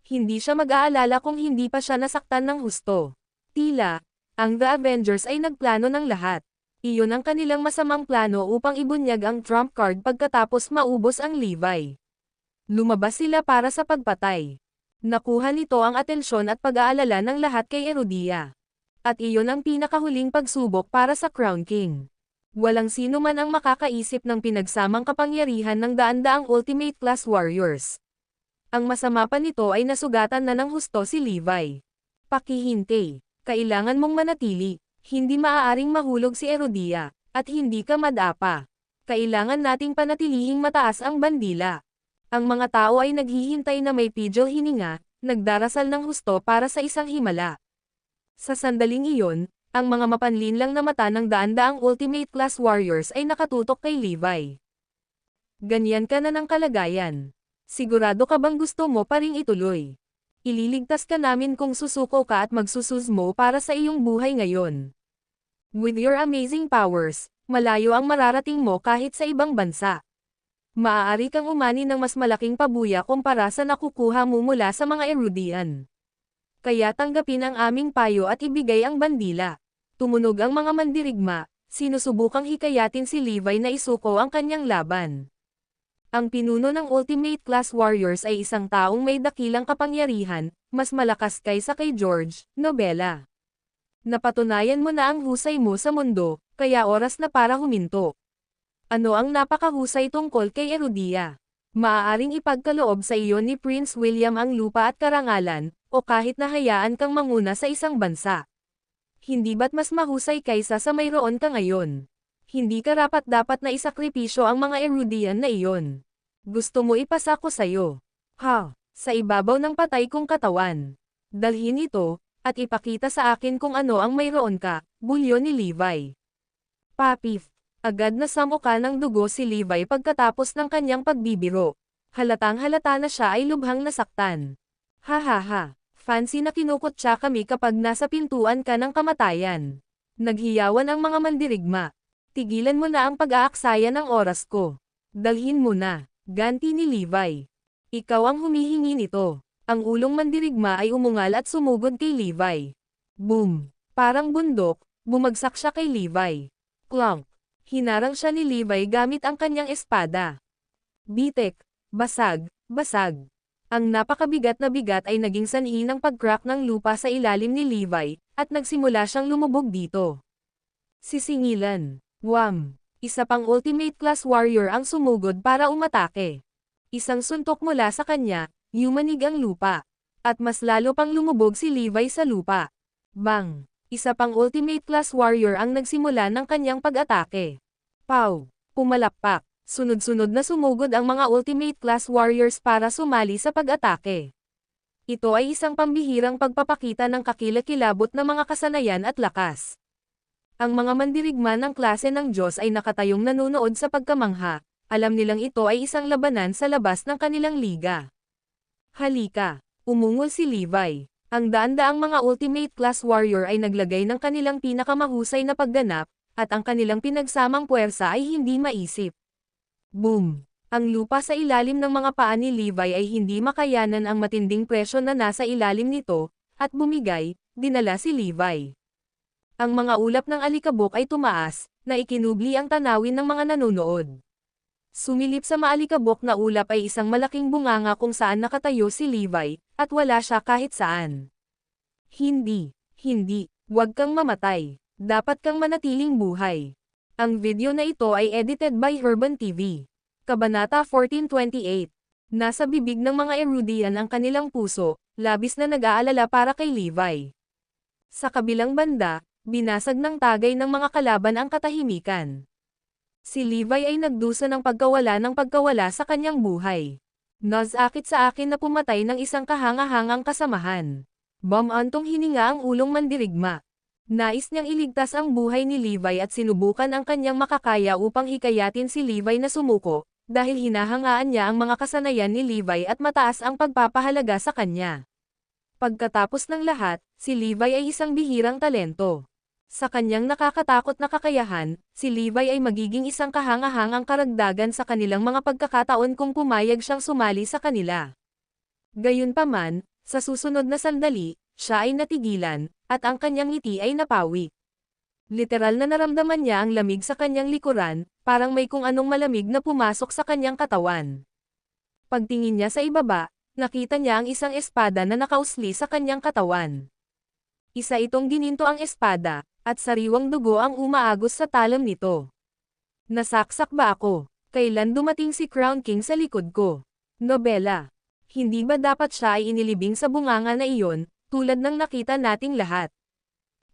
Hindi siya mag-aalala kung hindi pa siya nasaktan ng husto. Tila, ang The Avengers ay nagplano ng lahat. Iyon ang kanilang masamang plano upang ibunyag ang trump card pagkatapos maubos ang Levi. Lumabas sila para sa pagpatay. Nakuha nito ang atensyon at pag-aalala ng lahat kay Erudia. At iyon ang pinakahuling pagsubok para sa Crown King. Walang sino man ang makakaisip ng pinagsamang kapangyarihan ng daan-daang Ultimate Class Warriors. Ang masama pa nito ay nasugatan na ng husto si Levi. Pakihintay. Kailangan mong manatili. Hindi maaaring mahulog si Erudia, at hindi ka madapa. Kailangan nating panatilihing mataas ang bandila. Ang mga tao ay naghihintay na may pidyo hininga, nagdarasal ng husto para sa isang himala. Sa sandaling iyon, ang mga mapanlinlang na mata ng daan-daang Ultimate Class Warriors ay nakatutok kay Levi. Ganyan ka na ng kalagayan. Sigurado ka bang gusto mo pa ring ituloy? Ililigtas ka namin kung susuko ka at magsusuzmo para sa iyong buhay ngayon. With your amazing powers, malayo ang mararating mo kahit sa ibang bansa. Maaari kang umani ng mas malaking pabuya kumpara sa nakukuha mo mula sa mga Erudian. Kaya tanggapin ang aming payo at ibigay ang bandila. Tumunog ang mga mandirigma, sinusubukang hikayatin si Levi na isuko ang kanyang laban. Ang pinuno ng Ultimate Class Warriors ay isang taong may dakilang kapangyarihan, mas malakas kaysa kay George, Nobela. Napatunayan mo na ang husay mo sa mundo, kaya oras na para huminto. Ano ang napakahusay tungkol kay Erudia? Maaaring ipagkaloob sa iyo ni Prince William ang lupa at karangalan, o kahit nahayaan kang manguna sa isang bansa. Hindi ba't mas mahusay kaysa sa mayroon ka ngayon? Hindi karapat-dapat na isakripisyo ang mga Erudian na iyon. Gusto mo ipasa ko sa'yo. Sa ibabaw ng patay kong katawan. Dalhin ito, at ipakita sa akin kung ano ang mayroon ka, bulyo ni Levi. Papif. Agad na samuka ng dugo si Levi pagkatapos ng kanyang pagbibiro. Halatang-halata na siya ay lubhang nasaktan. Ha. Fancy na kinukutya kami kapag nasa pintuan ka ng kamatayan. Naghiyawan ang mga mandirigma. Tigilan mo na ang pag-aaksaya ng oras ko. Dalhin mo na, ganti ni Levi. Ikaw ang humihingi nito. Ang ulong mandirigma ay umungal at sumugod kay Levi. Boom! Parang bundok, bumagsak siya kay Levi. Clunk! Hinarang siya ni Levi gamit ang kanyang espada. Bitek! Basag! Ang napakabigat na bigat ay naging sanhi ng pag-crack ng lupa sa ilalim ni Levi, at nagsimula siyang lumubog dito. Sisingilan. Wham! Isa pang Ultimate Class Warrior ang sumugod para umatake. Isang suntok mula sa kanya, yumanig ang lupa. At mas lalo pang lumubog si Levi sa lupa. Bang! Isa pang Ultimate Class Warrior ang nagsimula ng kanyang pag-atake. Pow! Pumalakpak. Sunod-sunod na sumugod ang mga Ultimate Class Warriors para sumali sa pag-atake. Ito ay isang pambihirang pagpapakita ng kakilakilabot na mga kasanayan at lakas. Ang mga mandirigma ng klase ng Diyos ay nakatayong nanonood sa pagkamangha, alam nilang ito ay isang labanan sa labas ng kanilang liga. Halika! Umungol si Levi. Ang daan-daang mga Ultimate Class Warrior ay naglagay ng kanilang pinakamahusay na pagganap, at ang kanilang pinagsamang puwersa ay hindi maisip. Boom! Ang lupa sa ilalim ng mga paa ni Levi ay hindi makayanan ang matinding presyon na nasa ilalim nito, at bumigay, dinala si Levi. Ang mga ulap ng alikabok ay tumaas, na ikinubli ang tanawin ng mga nanonood. Sumilip sa maalikabok na ulap ay isang malaking bunganga kung saan nakatayo si Levi, at wala siya kahit saan. Hindi, huwag kang mamatay. Dapat kang manatiling buhay. Ang video na ito ay edited by Herban TV. Kabanata 1428. Nasa bibig ng mga Erudian ang kanilang puso, labis na nag-aalala para kay Levi. Sa kabilang banda, binasag ng tagay ng mga kalaban ang katahimikan. Si Levi ay nagdusa ng pagkawala sa kanyang buhay. Nazakit sa akin na pumatay ng isang kahanga-hangang kasamahan. Bumantong hininga ang ulong mandirigma. Nais niyang iligtas ang buhay ni Levi at sinubukan ang kanyang makakaya upang hikayatin si Levi na sumuko, dahil hinahangaan niya ang mga kasanayan ni Levi at mataas ang pagpapahalaga sa kanya. Pagkatapos ng lahat, si Levi ay isang bihirang talento. Sa kanyang nakakatakot na kakayahan, si Levi ay magiging isang kahangahangang karagdagan sa kanilang mga pagkakataon kung pumayag siyang sumali sa kanila. Gayunpaman, sa susunod na sandali, siya ay natigilan, at ang kanyang ngiti ay napawi. Literal na naramdaman niya ang lamig sa kanyang likuran, parang may kung anong malamig na pumasok sa kanyang katawan. Pagtingin niya sa ibaba, nakita niya ang isang espada na nakausli sa kanyang katawan. Isa itong gininto ang espada, at sariwang dugo ang umaagos sa talam nito. Nasaksak ba ako? Kailan dumating si Crown King sa likod ko? Nobela. Hindi ba dapat siya ay inilibing sa bunganga na iyon, tulad ng nakita nating lahat?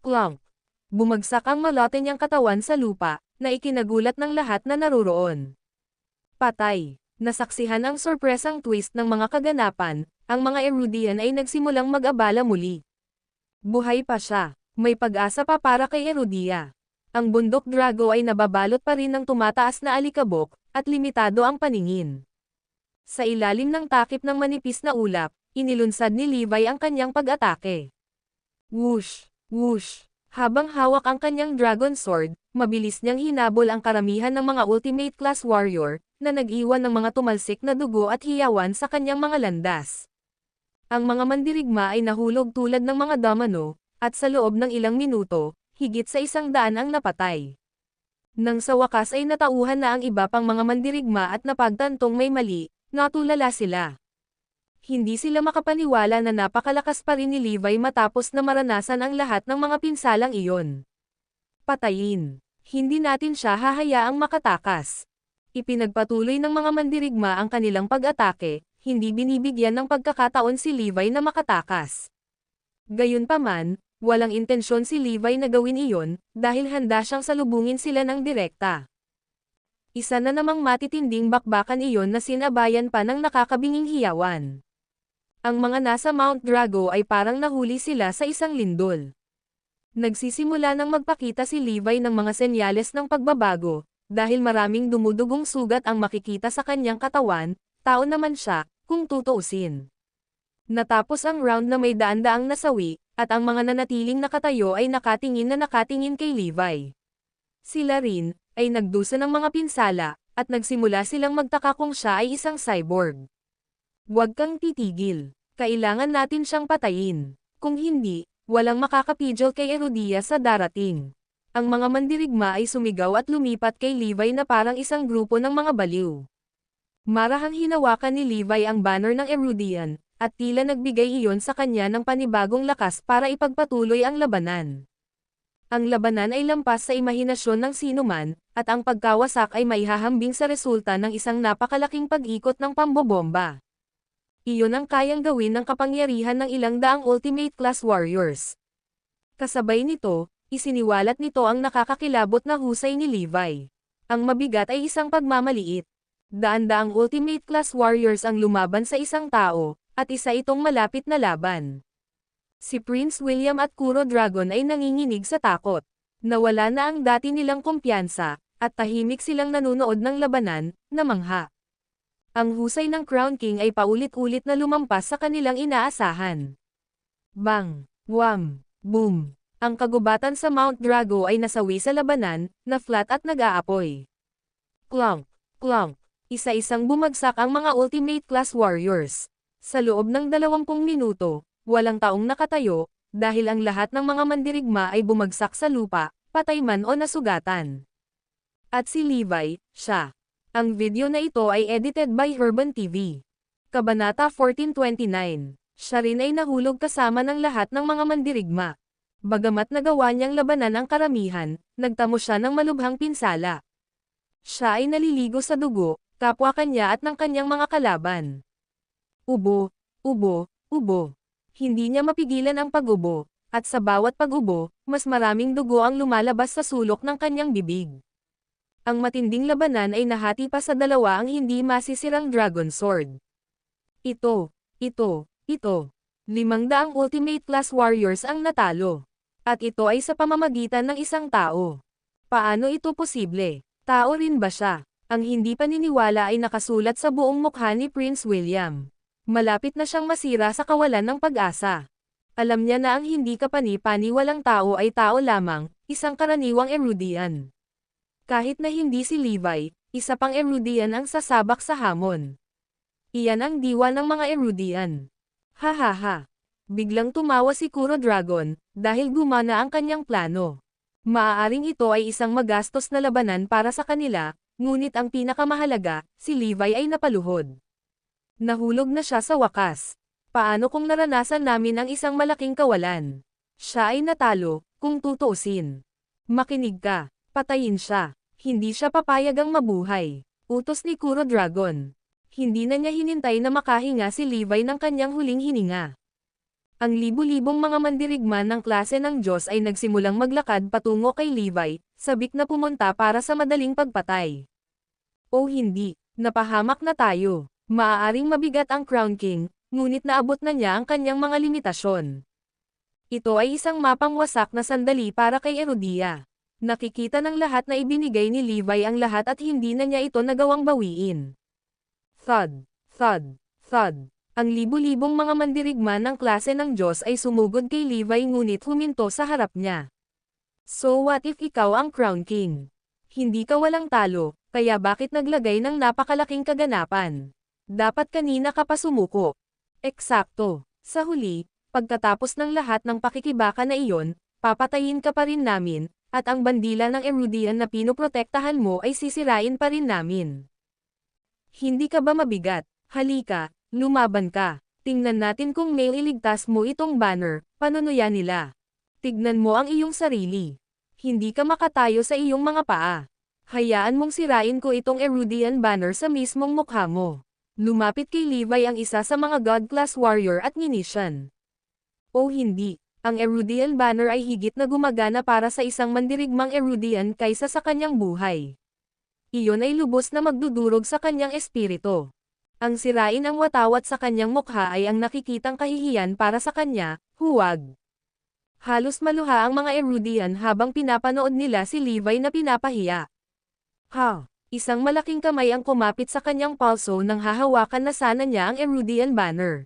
Clunk. Bumagsak ang malote niyang katawan sa lupa, na ikinagulat ng lahat na naruroon. Patay. Nasaksihan ang sorpresang twist ng mga kaganapan, ang mga Erudian ay nagsimulang mag-abala muli. Buhay pa siya. May pag-asa pa para kay Erudia. Ang bundok Drago ay nababalot pa rin ng tumataas na alikabok, at limitado ang paningin. Sa ilalim ng takip ng manipis na ulap, inilunsad ni Levi ang kanyang pag-atake. Whoosh! Whoosh! Habang hawak ang kanyang Dragon Sword, mabilis niyang hinabol ang karamihan ng mga Ultimate Class Warrior, na nag-iwan ng mga tumalsik na dugo at hiyawan sa kanyang mga landas. Ang mga mandirigma ay nahulog tulad ng mga domino, at sa loob ng ilang minuto, higit sa 100 ang napatay. Nang sa wakas ay natauhan na ang iba pang mga mandirigma at napagtantong may mali, natulala sila. Hindi sila makapaniwala na napakalakas pa rin ni Levi matapos na maranasan ang lahat ng mga pinsalang iyon. Patayin. Hindi natin siya hahayaang makatakas. Ipinagpatuloy ng mga mandirigma ang kanilang pag-atake, hindi binibigyan ng pagkakataon si Levi na makatakas. Gayunpaman, walang intensyon si Levi na gawin iyon, dahil handa siyang salubungin sila ng direkta. Isa na namang matitinding bakbakan iyon na sinabayan pa ng nakakabinging hiyawan. Ang mga nasa Mount Drago ay parang nahuli sila sa isang lindol. Nagsisimula nang magpakita si Levi ng mga senyales ng pagbabago, dahil maraming dumudugong sugat ang makikita sa kanyang katawan, tao naman siya, kung tutuusin. Natapos ang round na may daan-daang nasawi, at ang mga nanatiling nakatayo ay nakatingin kay Levi. Sila rin, ay nagdusa ng mga pinsala, at nagsimula silang magtaka kung siya ay isang cyborg. Huwag kang titigil. Kailangan natin siyang patayin. Kung hindi, walang makakapidyo kay Erudia sa darating. Ang mga mandirigma ay sumigaw at lumipat kay Levi na parang isang grupo ng mga baliw. Marahang hinawakan ni Levi ang banner ng Erudian, at tila nagbigay iyon sa kanya ng panibagong lakas para ipagpatuloy ang labanan. Ang labanan ay lampas sa imahinasyon ng sinuman, at ang pagkawasak ay maihahambing sa resulta ng isang napakalaking pag-ikot ng pambobomba. Iyon ang kayang gawin ng kapangyarihan ng ilang daang Ultimate Class Warriors. Kasabay nito, isiniwalat nito ang nakakakilabot na husay ni Levi. Ang mabigat ay isang pagmamaliit. Daan-daang Ultimate Class Warriors ang lumaban sa isang tao, at isa itong malapit na laban. Si Prince William at Kuro Dragon ay nanginginig sa takot. Nawala na ang dati nilang kumpiyansa, at tahimik silang nanunood ng labanan, na mangha. Ang husay ng Crown King ay paulit-ulit na lumampas sa kanilang inaasahan. Bang! Wham! Boom! Ang kagubatan sa Mount Drago ay nasawi sa labanan, na flat at nag-aapoy. Clunk! Clunk! Isa-isang bumagsak ang mga Ultimate Class Warriors. Sa loob ng 20 minuto, walang taong nakatayo, dahil ang lahat ng mga mandirigma ay bumagsak sa lupa, patay man o nasugatan. At si Levi, siya. Ang video na ito ay edited by Urban TV. Kabanata 1429. Siya rin ay nahulog kasama ng lahat ng mga mandirigma. Bagamat nagawa niyang labanan ang karamihan, nagtamo siya ng malubhang pinsala. Siya ay naliligo sa dugo, kapwa kanya at ng kanyang mga kalaban. Ubo, ubo, ubo. Hindi niya mapigilan ang pag-ubo, at sa bawat pag-ubo, mas maraming dugo ang lumalabas sa sulok ng kanyang bibig. Ang matinding labanan ay nahati pa sa dalawa ang hindi masisirang Dragon Sword. Ito. 500 Ultimate Class Warriors ang natalo. At ito ay sa pamamagitan ng isang tao. Paano ito posible? Tao rin ba siya? Ang hindi paniniwala ay nakasulat sa buong mukha ni Prince William. Malapit na siyang masira sa kawalan ng pag-asa. Alam niya na ang hindi kapani-paniwalang tao ay tao lamang, isang karaniwang Erudian. Kahit na hindi si Levi, isa pang Erudian ang sasabak sa hamon. Iyan ang diwa ng mga Erudian. Hahaha. Biglang tumawa si Kuro Dragon, dahil gumana ang kanyang plano. Maaaring ito ay isang magastos na labanan para sa kanila, ngunit ang pinakamahalaga, si Levi ay napaluhod. Nahulog na siya sa wakas. Paano kung naranasan namin ang isang malaking kawalan? Siya ay natalo, kung tutuusin. Makinig ka, patayin siya. Hindi siya papayagang mabuhay. Utos ni Kuro Dragon. Hindi na niya hinintay na makahinga si Levi ng kanyang huling hininga. Ang libu-libong mga mandirigma ng klase ng Diyos ay nagsimulang maglakad patungo kay Levi, sabik na pumunta para sa madaling pagpatay. O hindi, napahamak na tayo. Maaaring mabigat ang Crown King, ngunit naabot na niya ang kanyang mga limitasyon. Ito ay isang mapang wasak na sandali para kay Erudia. Nakikita ng lahat na ibinigay ni Levi ang lahat at hindi na niya ito nagawang bawiin. Thud, thud, thud. Ang libu-libong mga mandirigma ng klase ng Diyos ay sumugod kay Levi ngunit huminto sa harap niya. So what if ikaw ang Crown King? Hindi ka walang talo, kaya bakit naglagay ng napakalaking kaganapan? Dapat kanina ka pa sumuko. Eksakto. Sa huli, pagkatapos ng lahat ng pakikibaka na iyon, papatayin ka pa rin namin, at ang bandila ng Erudian na pinoprotektahan mo ay sisirain pa rin namin. Hindi ka ba mabigat? Halika, lumaban ka. Tingnan natin kung may iligtas mo itong banner, panunuya nila. Tignan mo ang iyong sarili. Hindi ka makatayo sa iyong mga paa. Hayaan mong sirain ko itong Erudian banner sa mismong mukha mo. Lumapit kay Levi ang isa sa mga God-class warrior at nginisyan. O hindi, ang Erudian banner ay higit na gumagana para sa isang mandirigmang Erudian kaysa sa kanyang buhay. Iyon ay lubos na magdudurog sa kanyang espiritu. Ang sirain ang watawat sa kanyang mukha ay ang nakikitang kahihiyan para sa kanya, huwag. Halos maluha ang mga Erudian habang pinapanood nila si Levi na pinapahiya. Ha! Isang malaking kamay ang kumapit sa kanyang palso nang hahawakan na sana niya ang Erudian banner.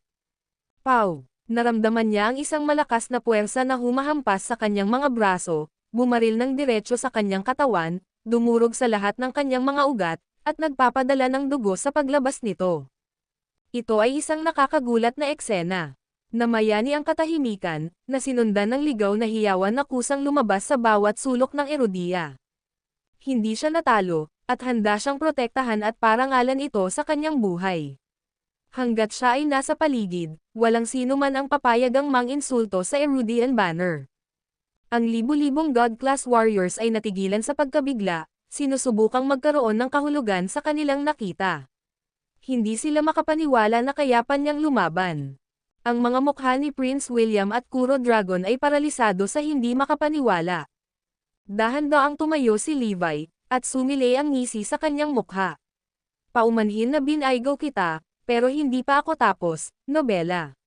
Pow! Naramdaman niya ang isang malakas na puwersa na humahampas sa kanyang mga braso, bumaril ng diretso sa kanyang katawan, dumurog sa lahat ng kanyang mga ugat, at nagpapadala ng dugo sa paglabas nito. Ito ay isang nakakagulat na eksena. Namayani ang katahimikan, na sinundan ng ligaw na hiyawan na kusang lumabas sa bawat sulok ng Erudia. Hindi siya natalo, at handa siyang protektahan at parangalan ito sa kanyang buhay. Hanggat siya ay nasa paligid, walang sino man ang papayagang mang-insulto sa Erudian banner. Ang libu-libong God-class warriors ay natigilan sa pagkabigla, sinusubukang magkaroon ng kahulugan sa kanilang nakita. Hindi sila makapaniwala na kayapan niyang lumaban. Ang mga mukha ni Prince William at Kuro Dragon ay paralisado sa hindi makapaniwala. Dahan-daang tumayo si Levi, at sumilay ang ngisi sa kanyang mukha. Paumanhin na binaygaw kita, pero hindi pa ako tapos, nobela.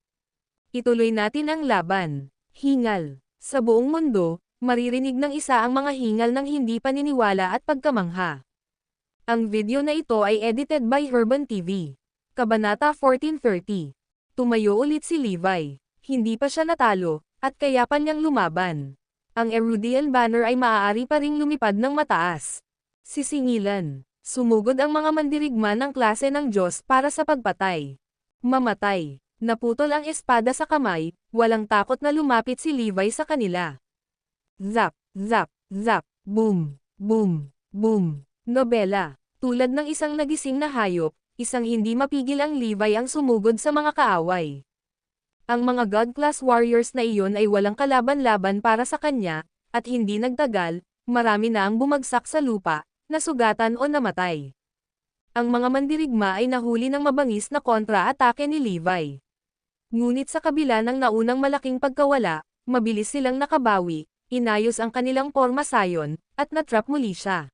Ituloy natin ang laban. Hingal. Sa buong mundo, maririnig ng isa ang mga hingal ng hindi paniniwala at pagkamangha. Ang video na ito ay edited by Herban TV. Kabanata 1430. Tumayo ulit si Levi. Hindi pa siya natalo, at kayapan niyang lumaban. Ang Erudian banner ay maaari pa ring lumipad ng mataas. Sisingilan. Sumugod ang mga mandirigma ng klase ng Diyos para sa pagpatay. Mamatay. Naputol ang espada sa kamay, walang takot na lumapit si Levi sa kanila. Zap, zap, zap, boom, boom, boom. Nobela. Tulad ng isang nagising na hayop, isang hindi mapigil ang Levi ang sumugod sa mga kaaway. Ang mga God-class warriors na iyon ay walang kalaban-laban para sa kanya, at hindi nagtagal, marami na ang bumagsak sa lupa, nasugatan o namatay. Ang mga mandirigma ay nahuli ng mabangis na kontra-atake ni Levi. Ngunit sa kabila ng naunang malaking pagkawala, mabilis silang nakabawi, inayos ang kanilang porma sayon, at natrap muli siya.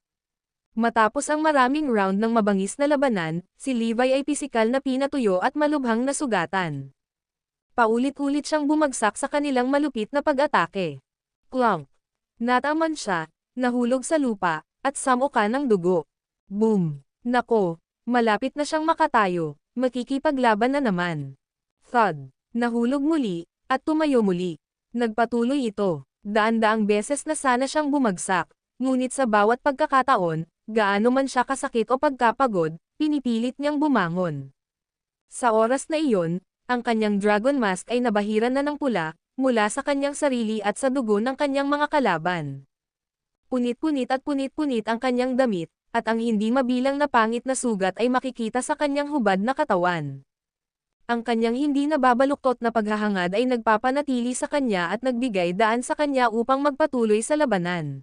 Matapos ang maraming round ng mabangis na labanan, si Levi ay pisikal na pinatuyo at malubhang nasugatan. Paulit-ulit siyang bumagsak sa kanilang malupit na pag-atake. Clunk! Nataman siya, nahulog sa lupa, at samuka ng dugo. Boom! Nako, malapit na siyang makatayo, makikipaglaban na naman. Thud, nahulog muli, at tumayo muli. Nagpatuloy ito, daan-daang beses na sana siyang bumagsak, ngunit sa bawat pagkakataon, gaano man siya kasakit o pagkapagod, pinipilit niyang bumangon. Sa oras na iyon, ang kanyang dragon mask ay nabahiran na ng pula, mula sa kanyang sarili at sa dugo ng kanyang mga kalaban. Punit-punit at punit-punit ang kanyang damit, at ang hindi mabilang na pangit na sugat ay makikita sa kanyang hubad na katawan. Ang kanyang hindi nababaluktot na paghahangad ay nagpapanatili sa kanya at nagbigay daan sa kanya upang magpatuloy sa labanan.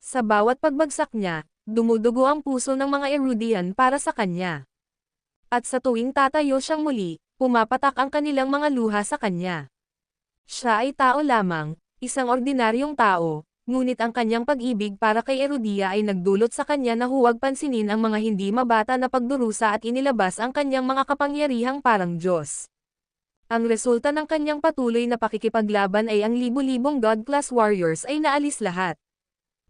Sa bawat pagbagsak niya, dumudugo ang puso ng mga Erudian para sa kanya. At sa tuwing tatayo siyang muli, pumapatak ang kanilang mga luha sa kanya. Siya ay tao lamang, isang ordinaryong tao, ngunit ang kanyang pag-ibig para kay Erudia ay nagdulot sa kanya na huwag pansinin ang mga hindi mabata na pagdurusa at inilabas ang kanyang mga kapangyarihang parang Diyos. Ang resulta ng kanyang patuloy na pakikipaglaban ay ang libu-libong God-class warriors ay naalis lahat.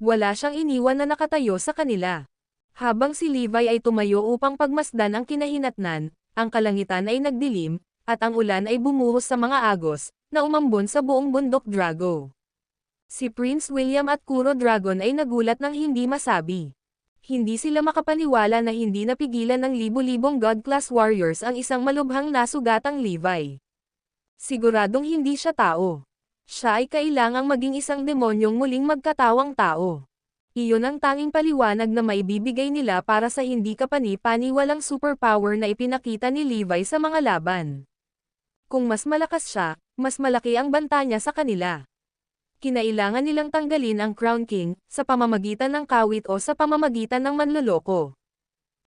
Wala siyang iniwan na nakatayo sa kanila. Habang si Levi ay tumayo upang pagmasdan ang kinahinatnan, ang kalangitan ay nagdilim, at ang ulan ay bumuhos sa mga agos, na umambon sa buong bundok Drago. Si Prince William at Kuro Dragon ay nagulat ng hindi masabi. Hindi sila makapaniwala na hindi napigilan ng libu-libong God-class warriors ang isang malubhang nasugatang Levi. Siguradong hindi siya tao. Siya ay kailangang maging isang demonyong muling magkatawang tao. Iyon ang tanging paliwanag na maibibigay nila para sa hindi kapani-paniwalang superpower na ipinakita ni Levi sa mga laban. Kung mas malakas siya, mas malaki ang banta niya sa kanila. Kinailangan nilang tanggalin ang Crown King, sa pamamagitan ng kawit o sa pamamagitan ng manloloko.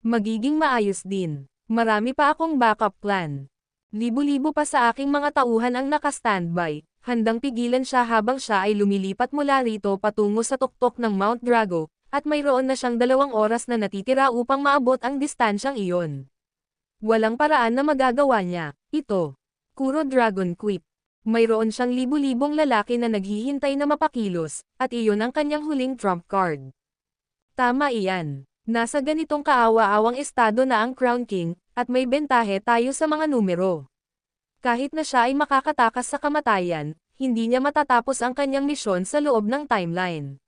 Magiging maayos din. Marami pa akong backup plan. Libu-libo pa sa aking mga tauhan ang naka-standby, handang pigilan siya habang siya ay lumilipat mula rito patungo sa tuktok ng Mount Drago, at mayroon na siyang 2 oras na natitira upang maabot ang distansyang iyon. Walang paraan na magagawa niya, ito. Kuro Dragon Quip. Mayroon siyang libu-libong lalaki na naghihintay na mapakilos, at iyon ang kanyang huling trump card. Tama iyan. Nasa ganitong kaawa-awang estado na ang Crown King, at may bentahe tayo sa mga numero. Kahit na siya ay makakatakas sa kamatayan, hindi niya matatapos ang kanyang misyon sa loob ng timeline.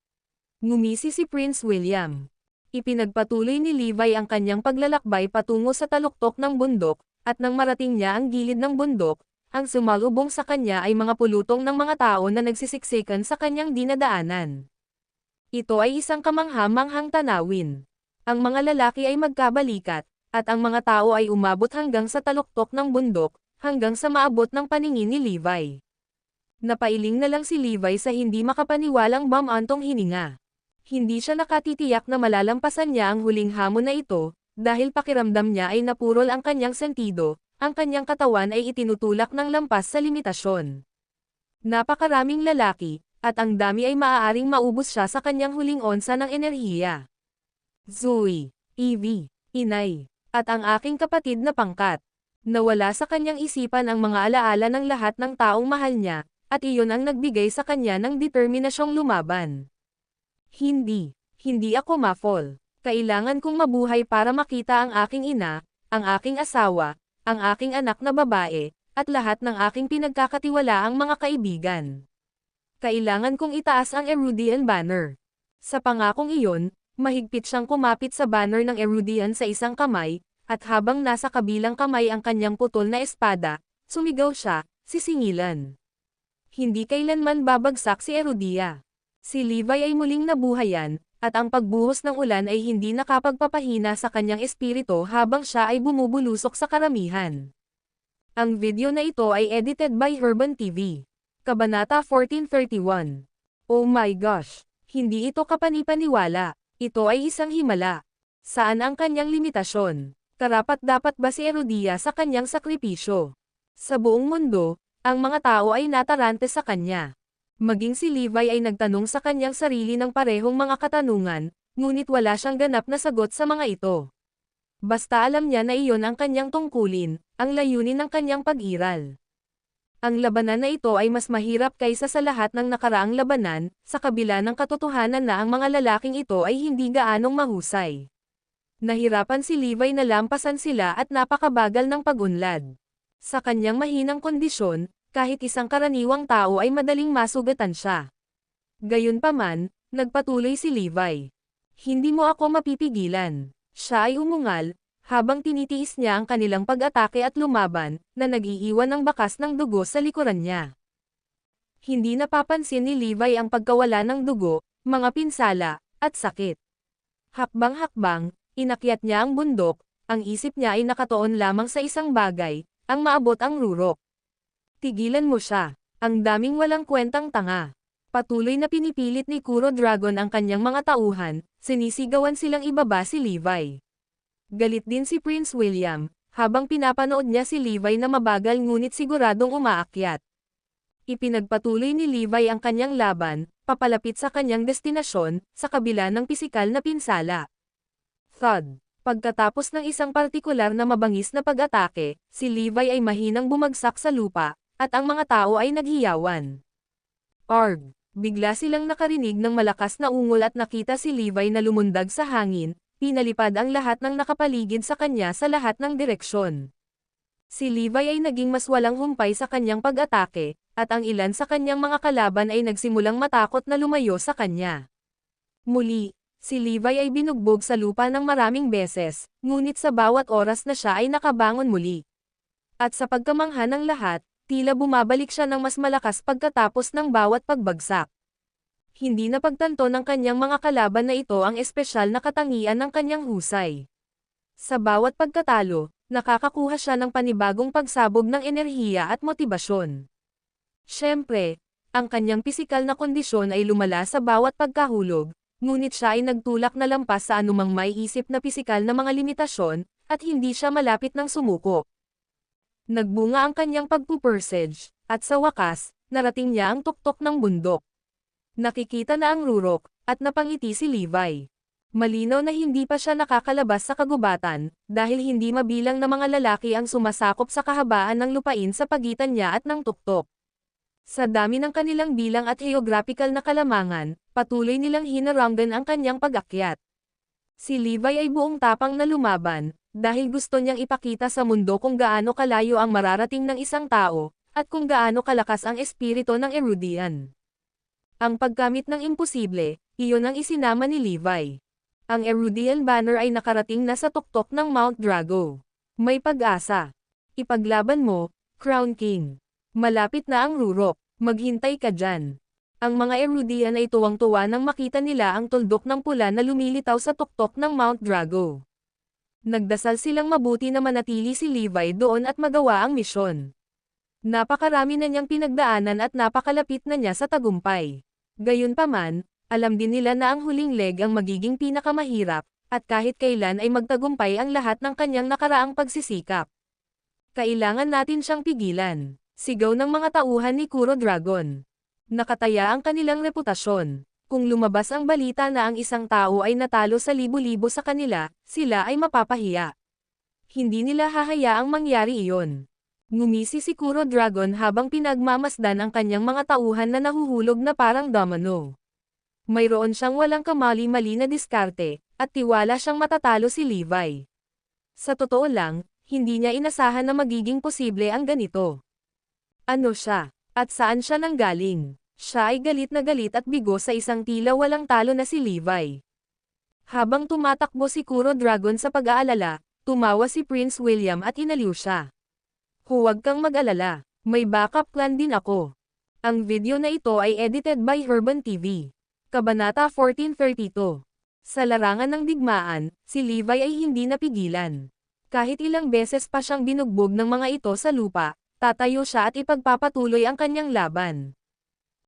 Ngumisi si Prince William. Ipinagpatuloy ni Levi ang kanyang paglalakbay patungo sa taluktok ng bundok, at nang marating niya ang gilid ng bundok, ang sumalubong sa kanya ay mga pulutong ng mga tao na nagsisiksikan sa kanyang dinadaanan. Ito ay isang kamangha-manghang tanawin. Ang mga lalaki ay magkabalikat, at ang mga tao ay umabot hanggang sa taluktok ng bundok, hanggang sa maabot ng paningin ni Levi. Napailing na lang si Levi sa hindi makapaniwalang bamantong hininga. Hindi siya nakatitiyak na malalampasan niya ang huling hamon na ito, dahil pakiramdam niya ay napurol ang kanyang sentido, ang kanyang katawan ay itinutulak ng lampas sa limitasyon. Napakaraming lalaki, at ang dami ay maaaring maubos siya sa kanyang huling onsa ng enerhiya. Zoe, Evie, Inay, at ang aking kapatid na pangkat. Nawala sa kanyang isipan ang mga alaala ng lahat ng taong mahal niya, at iyon ang nagbigay sa kanya ng determinasyong lumaban. Hindi ako ma-fall. Kailangan kong mabuhay para makita ang aking ina, ang aking asawa, ang aking anak na babae, at lahat ng aking pinagkakatiwalaang mga kaibigan. Kailangan kong itaas ang Erudian banner. Sa pangakong iyon, mahigpit siyang kumapit sa banner ng Erudian sa isang kamay, at habang nasa kabilang kamay ang kanyang putol na espada, sumigaw siya, sisingilan. Hindi kailanman babagsak si Erudia. Si Levi ay muling nabuhayan, at ang pagbuhos ng ulan ay hindi nakapagpapahina sa kanyang espiritu habang siya ay bumubulusok sa karamihan. Ang video na ito ay edited by Herban TV. Kabanata 1431. Oh my gosh! Hindi ito kapanipaniwala. Ito ay isang himala. Saan ang kanyang limitasyon? Karapat-dapat ba si Erudia sa kanyang sakripisyo? Sa buong mundo, ang mga tao ay natarante sa kanya. Maging si Levi ay nagtanong sa kanyang sarili ng parehong mga katanungan, ngunit wala siyang ganap na sagot sa mga ito. Basta alam niya na iyon ang kanyang tungkulin, ang layunin ng kanyang pag-iral. Ang labanan na ito ay mas mahirap kaysa sa lahat ng nakaraang labanan, sa kabila ng katotohanan na ang mga lalaking ito ay hindi gaanong mahusay. Nahirapan si Levi na lampasan sila at napakabagal ng pag-unlad. Sa kanyang mahinang kondisyon, kahit isang karaniwang tao ay madaling masugatan siya. Gayunpaman, nagpatuloy si Levi. Hindi mo ako mapipigilan. Siya ay umungal, habang tinitiis niya ang kanilang pag-atake at lumaban, na nag-iiwan ng bakas ng dugo sa likuran niya. Hindi napapansin ni Levi ang pagkawala ng dugo, mga pinsala, at sakit. Hakbang-hakbang, inakyat niya ang bundok, ang isip niya ay nakatuon lamang sa isang bagay, ang maabot ang rurok. Tigilan mo siya, ang daming walang kwentang tanga. Patuloy na pinipilit ni Kuro Dragon ang kanyang mga tauhan, sinisigawan silang ibaba si Levi. Galit din si Prince William, habang pinapanood niya si Levi na mabagal ngunit siguradong umaakyat. Ipinagpatuloy ni Levi ang kanyang laban, papalapit sa kanyang destinasyon, sa kabila ng pisikal na pinsala. Thud. Pagkatapos ng isang partikular na mabangis na pag-atake, si Levi ay mahinang bumagsak sa lupa, at ang mga tao ay naghiyawan. Arg! Bigla silang nakarinig ng malakas na ungol at nakita si Levi na lumundag sa hangin, pinalipad ang lahat ng nakapaligid sa kanya sa lahat ng direksyon. Si Levi ay naging mas walang humpay sa kanyang pag-atake, at ang ilan sa kanyang mga kalaban ay nagsimulang matakot na lumayo sa kanya. Muli, si Levi ay binugbog sa lupa ng maraming beses, ngunit sa bawat oras na siya ay nakabangon muli. At sa pagkamangha ng lahat, tila bumabalik siya ng mas malakas pagkatapos ng bawat pagbagsak. Hindi napagtanto ng kanyang mga kalaban na ito ang espesyal na katangian ng kanyang husay. Sa bawat pagkatalo, nakakakuha siya ng panibagong pagsabog ng enerhiya at motibasyon. Siyempre, ang kanyang pisikal na kondisyon ay lumala sa bawat pagkahulog, ngunit siya ay nagtulak na lampas sa anumang may isip na pisikal na mga limitasyon, at hindi siya malapit ng sumuko. Nagbunga ang kanyang pagpupursage, at sa wakas, narating niya ang tuktok ng bundok. Nakikita na ang rurok, at napangiti si Levi. Malinaw na hindi pa siya nakakalabas sa kagubatan, dahil hindi mabilang na mga lalaki ang sumasakop sa kahabaan ng lupain sa pagitan niya at ng tuktok. Sa dami ng kanilang bilang at geographical na kalamangan, patuloy nilang hinaranggan ang kanyang pag-akyat. Si Levi ay buong tapang na lumaban, dahil gusto niyang ipakita sa mundo kung gaano kalayo ang mararating ng isang tao, at kung gaano kalakas ang espiritu ng Erudian. Ang pagkamit ng imposible, iyon ang isinama ni Levi. Ang Erudian banner ay nakarating na sa tuktok ng Mount Drago. May pag-asa. Ipaglaban mo, Crown King. Malapit na ang rurok, maghintay ka dyan. Ang mga Erudian ay tuwang-tuwa nang makita nila ang tuldok ng pula na lumilitaw sa tuktok ng Mount Drago. Nagdasal silang mabuti na manatili si Levi doon at magawa ang misyon. Napakarami na niyang pinagdaanan at napakalapit na niya sa tagumpay. Gayunpaman, alam din nila na ang huling leg ang magiging pinakamahirap, at kahit kailan ay magtagumpay ang lahat ng kanyang nakaraang pagsisikap. Kailangan natin siyang pigilan. Sigaw ng mga tauhan ni Kuro Dragon. Nakataya ang kanilang reputasyon. Kung lumabas ang balita na ang isang tao ay natalo sa libo-libo sa kanila, sila ay mapapahiya. Hindi nila hahayaang mangyari iyon. Ngumisi si Kuro Dragon habang pinagmamasdan ang kanyang mga tauhan na nahuhulog na parang domino. Mayroon siyang walang kamali-mali na diskarte, at tiwala siyang matatalo si Levi. Sa totoo lang, hindi niya inasahan na magiging posible ang ganito. Ano siya? At saan siya nanggaling? Siya ay galit na galit at bigo sa isang tila walang talo na si Levi. Habang tumatakbo si Kuro Dragon sa pag-aalala, tumawa si Prince William at inaliw siya. Huwag kang mag-alala, may backup plan din ako. Ang video na ito ay edited by Herban TV. Kabanata 1432. Sa larangan ng digmaan, si Levi ay hindi napigilan. Kahit ilang beses pa siyang binugbog ng mga ito sa lupa, tatayo siya at ipagpapatuloy ang kanyang laban.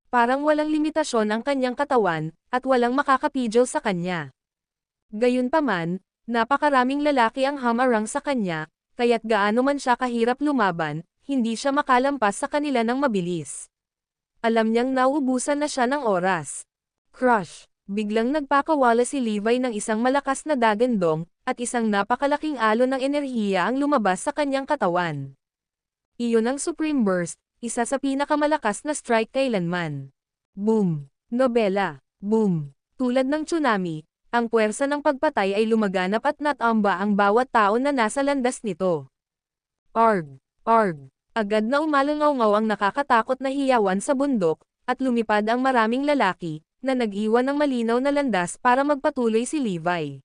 Parang walang limitasyon ang kanyang katawan, at walang makakapidyo sa kanya. Gayunpaman, napakaraming lalaki ang hamarang sa kanya, kaya't gaano man siya kahirap lumaban, hindi siya makalampas sa kanila ng mabilis. Alam niyang nauubusan na siya ng oras. Crush! Biglang nagpakawala si Levi ng isang malakas na dagandong, at isang napakalaking alon ng enerhiya ang lumabas sa kanyang katawan. Iyon ang Supreme Burst, isa sa pinakamalakas na strike kailanman. Boom! Nobela! Boom! Tulad ng tsunami, Ang puwersa ng pagpatay ay lumaganap at natamba ang bawat tao na nasa landas nito. Arg! Arg! Agad na umalangaw-ngaw ang nakakatakot na hiyawan sa bundok, at lumipad ang maraming lalaki, na nag-iwan ng malinaw na landas para magpatuloy si Levi.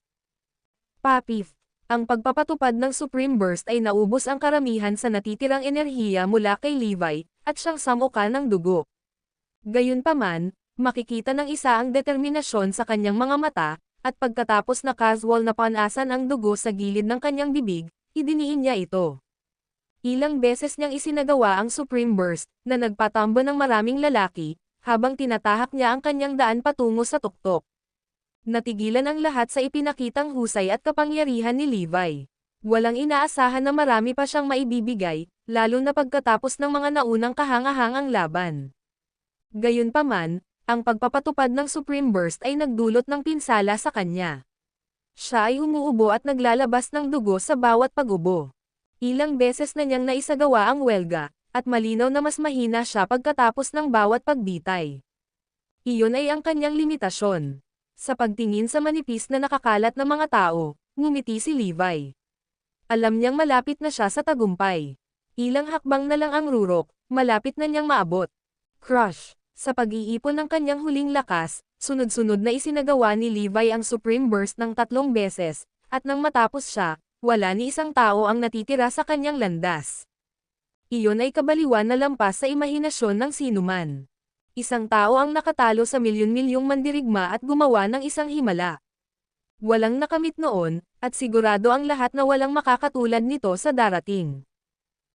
Papif! Ang pagpapatupad ng Supreme Burst ay naubos ang karamihan sa natitirang enerhiya mula kay Levi, at siyang samuka ng dugo. Gayunpaman, makikita ng isa ang determinasyon sa kanyang mga mata, at pagkatapos na casual na panasan ang dugo sa gilid ng kanyang bibig, idiniin niya ito. Ilang beses niyang isinagawa ang Supreme Burst, na nagpatambo ng maraming lalaki, habang tinatahak niya ang kanyang daan patungo sa tuktok. Natigilan ang lahat sa ipinakitang husay at kapangyarihan ni Levi. Walang inaasahan na marami pa siyang maibibigay, lalo na pagkatapos ng mga naunang kahangahangang laban. Gayunpaman, ang pagpapatupad ng Supreme Burst ay nagdulot ng pinsala sa kanya. Siya ay umuubo at naglalabas ng dugo sa bawat pag-ubo. Ilang beses na niyang naisagawa ang welga, at malinaw na mas mahina siya pagkatapos ng bawat pagbitay. Iyon ay ang kanyang limitasyon. Sa pagtingin sa manipis na nakakalat na mga tao, ngumiti si Levi. Alam niyang malapit na siya sa tagumpay. Ilang hakbang na lang ang rurok, malapit na niyang maabot. Crush! Sa pag-iipon ng kanyang huling lakas, sunod-sunod na isinagawa ni Levi ang Supreme Burst ng 3 beses, at nang matapos siya, wala ni isang tao ang natitira sa kanyang landas. Iyon ay kabaliwan na lampas sa imahinasyon ng sinuman. Isang tao ang nakatalo sa milyon-milyong mandirigma at gumawa ng isang himala. Walang nakamit noon, at sigurado ang lahat na walang makakatulad nito sa darating.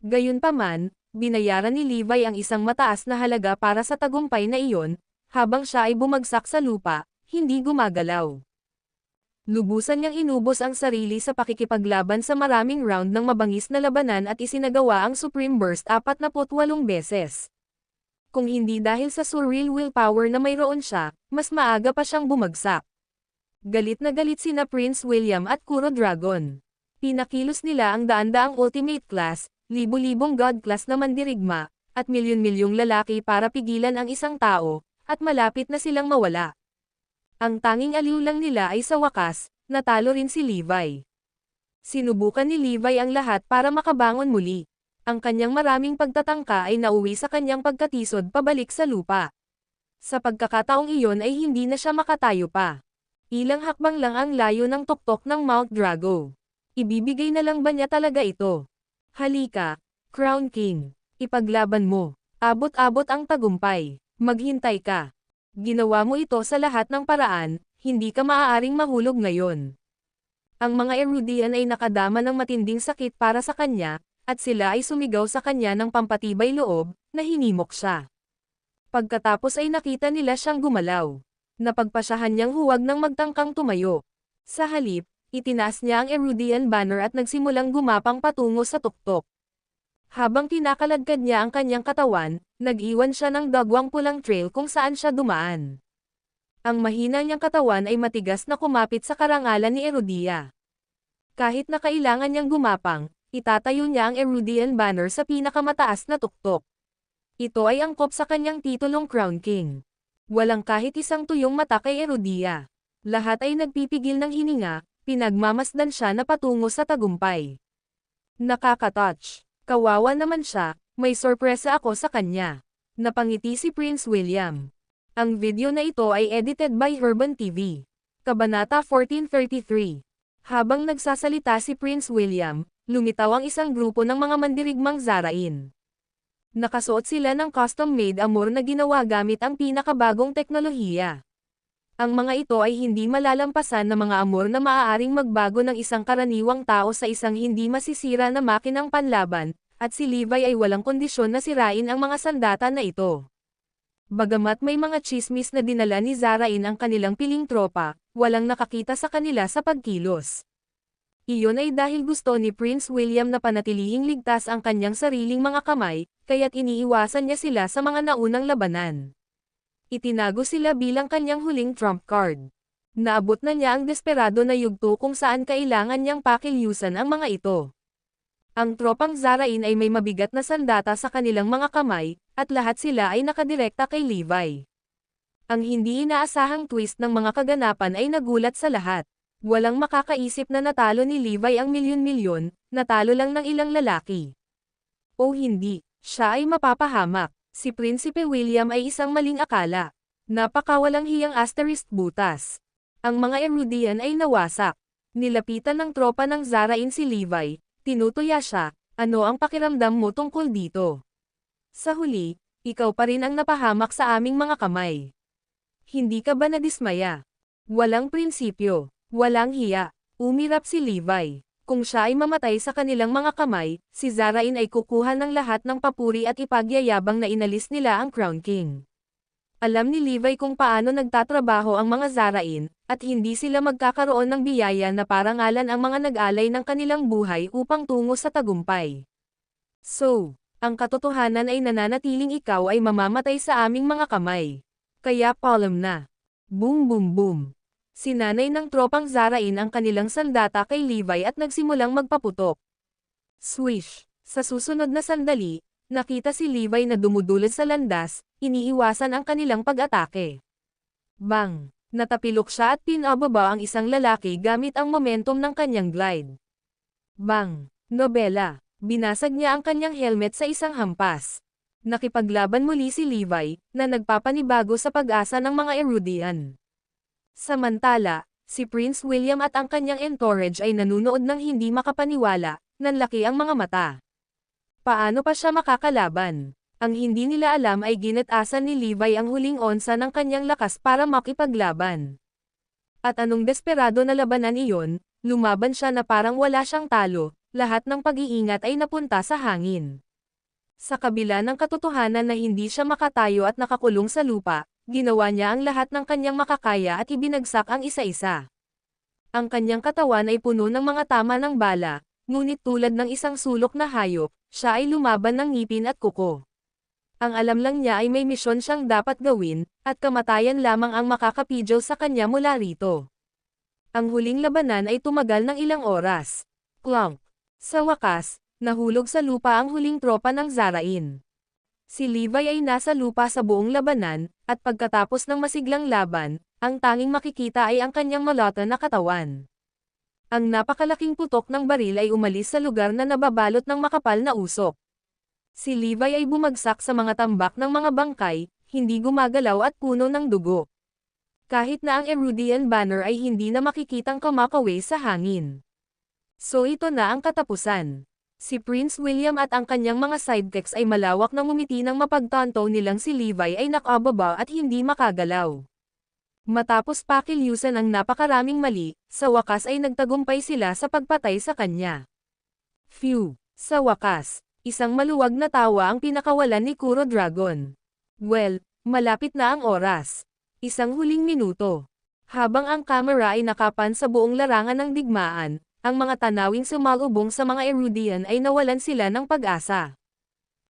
Gayunpaman, binayaran ni Levi ang isang mataas na halaga para sa tagumpay na iyon, habang siya ay bumagsak sa lupa, hindi gumagalaw. Lubusan niyang inubos ang sarili sa pakikipaglaban sa maraming round ng mabangis na labanan at isinagawa ang Supreme Burst 48 beses. Kung hindi dahil sa surreal willpower na mayroon siya, mas maaga pa siyang bumagsak. Galit na galit sina Prince William at Kuro Dragon. Pinakilos nila ang daan-daang Ultimate Class, libu-libong God Class na mandirigma, at milyon-milyong lalaki para pigilan ang isang tao, at malapit na silang mawala. Ang tanging aliw lang nila ay sa wakas, natalo rin si Levi. Sinubukan ni Levi ang lahat para makabangon muli. Ang kanyang maraming pagtatangka ay nauwi sa kanyang pagkatisod pabalik sa lupa. Sa pagkakataong iyon ay hindi na siya makatayo pa. Ilang hakbang lang ang layo ng tuktok ng Mount Drago. Ibibigay na lang ba niya talaga ito? Halika, Crown King. Ipaglaban mo. Abot-abot ang tagumpay. Maghintay ka. Ginawa mo ito sa lahat ng paraan, hindi ka maaaring mahulog ngayon. Ang mga Erudian ay nakadama ng matinding sakit para sa kanya, at sila ay sumigaw sa kanya ng pampatibay loob, na hinimok siya. Pagkatapos ay nakita nila siyang gumalaw. Napagpasyahan niyang huwag nang magtangkang tumayo. Sa halip, itinaas niya ang Erudian banner at nagsimulang gumapang patungo sa tuktok. Habang kinakaladkad niya ang kanyang katawan, nag-iwan siya ng dagwang pulang trail kung saan siya dumaan. Ang mahina niyang katawan ay matigas na kumapit sa karangalan ni Erudia. Kahit na kailangan niyang gumapang, itatayo niya ang Erudian banner sa pinakamataas na tuktok. Ito ay angkop sa kanyang titulong Crown King. Walang kahit isang tuyong mata kay Erudia. Lahat ay nagpipigil ng hininga, pinagmamasdan siya na patungo sa tagumpay. Nakaka-touch. Kawawa naman siya, may sorpresa ako sa kanya. Napangiti si Prince William. Ang video na ito ay edited by Herban TV. Kabanata 1433. Habang nagsasalita si Prince William, lumitaw ang isang grupo ng mga mandirigmang Zarain. Nakasuot sila ng custom-made armor na ginawa gamit ang pinakabagong teknolohiya. Ang mga ito ay hindi malalampasan na mga armor na maaaring magbago ng isang karaniwang tao sa isang hindi masisira na makinang panlaban, at si Levi ay walang kondisyon na sirain ang mga sandata na ito. Bagamat may mga chismis na dinala ni Zarain ang kanilang piling tropa, walang nakakita sa kanila sa pagkilos. Iyon ay dahil gusto ni Prince William na panatilihing ligtas ang kanyang sariling mga kamay, kaya't iniiwasan niya sila sa mga naunang labanan. Itinago sila bilang kanyang huling trump card. Naabot na niya ang desperado na yugto kung saan kailangan niyang pakilyusan ang mga ito. Ang tropang Zarain ay may mabigat na sandata sa kanilang mga kamay, at lahat sila ay nakadirekta kay Levi. Ang hindi inaasahang twist ng mga kaganapan ay nagulat sa lahat. Walang makakaisip na natalo ni Levi ang milyon-milyon, natalo lang ng ilang lalaki. O hindi, siya ay mapapahamak. Si Prinsipe William ay isang maling akala. Napakawalang hiyang asterisk butas. Ang mga Erudian ay nawasak. Nilapitan ng tropa ng Zarain si Levi, tinutuya siya, ano ang pakiramdam mo tungkol dito? Sa huli, ikaw pa rin ang napahamak sa aming mga kamay. Hindi ka ba nadismaya? Walang prinsipyo, walang hiya, umirap si Levi. Kung siya ay mamatay sa kanilang mga kamay, si Zarain ay kukuha ng lahat ng papuri at ipagyayabang na inalis nila ang Crown King. Alam ni Levi kung paano nagtatrabaho ang mga Zarain, at hindi sila magkakaroon ng biyaya na parangalan ang mga nag-alay ng kanilang buhay upang tungo sa tagumpay. So, ang katotohanan ay nananatiling ikaw ay mamamatay sa aming mga kamay. Kaya paalam na. Boom boom boom. Sinanay ng tropang Zarain ang kanilang sandata kay Levi at nagsimulang magpaputok. Swish! Sa susunod na sandali, nakita si Levi na dumudulot sa landas, iniiwasan ang kanilang pag-atake. Bang! Natapilok siya at pinababa ang isang lalaki gamit ang momentum ng kanyang glide. Bang! Nobela! Binasag niya ang kanyang helmet sa isang hampas. Nakipaglaban muli si Levi, na nagpapanibago sa pag-asa ng mga Erudian. Samantala, si Prince William at ang kanyang entourage ay nanunood ng hindi makapaniwala, nanlaki ang mga mata. Paano pa siya makakalaban? Ang hindi nila alam ay ginatasan ni Levi ang huling onsa ng kanyang lakas para makipaglaban. At anong desperado na labanan iyon, lumaban siya na parang wala siyang talo, lahat ng pag-iingat ay napunta sa hangin. Sa kabila ng katotohanan na hindi siya makatayo at nakakulong sa lupa, ginawa niya ang lahat ng kanyang makakaya at ibinagsak ang isa-isa. Ang kanyang katawan ay puno ng mga tama ng bala, ngunit tulad ng isang sulok na hayop, siya ay lumaban ng ngipin at kuko. Ang alam lang niya ay may misyon siyang dapat gawin, at kamatayan lamang ang makakapidyo sa kanya mula rito. Ang huling labanan ay tumagal ng ilang oras. Clunk! Sa wakas, nahulog sa lupa ang huling tropa ng Zarain. Si Levi ay nasa lupa sa buong labanan, at pagkatapos ng masiglang laban, ang tanging makikita ay ang kanyang malata na katawan. Ang napakalaking putok ng baril ay umalis sa lugar na nababalot ng makapal na usok. Si Levi ay bumagsak sa mga tambak ng mga bangkay, hindi gumagalaw at puno ng dugo. Kahit na ang Erudian banner ay hindi na makikitang kumakawi sa hangin. So ito na ang katapusan. Si Prince William at ang kanyang mga sidekicks ay malawak na ngumiti ng mapagtanto nilang si Levi ay nakababa at hindi makagalaw. Matapos pakilyusan ang napakaraming mali, sa wakas ay nagtagumpay sila sa pagpatay sa kanya. Phew! Sa wakas, isang maluwag na tawa ang pinakawalan ni Kuro Dragon. Well, malapit na ang oras. Isang huling minuto. Habang ang kamera ay nakapan sa buong larangan ng digmaan, ang mga tanawing sumalubong sa mga Erudian ay nawalan sila ng pag-asa.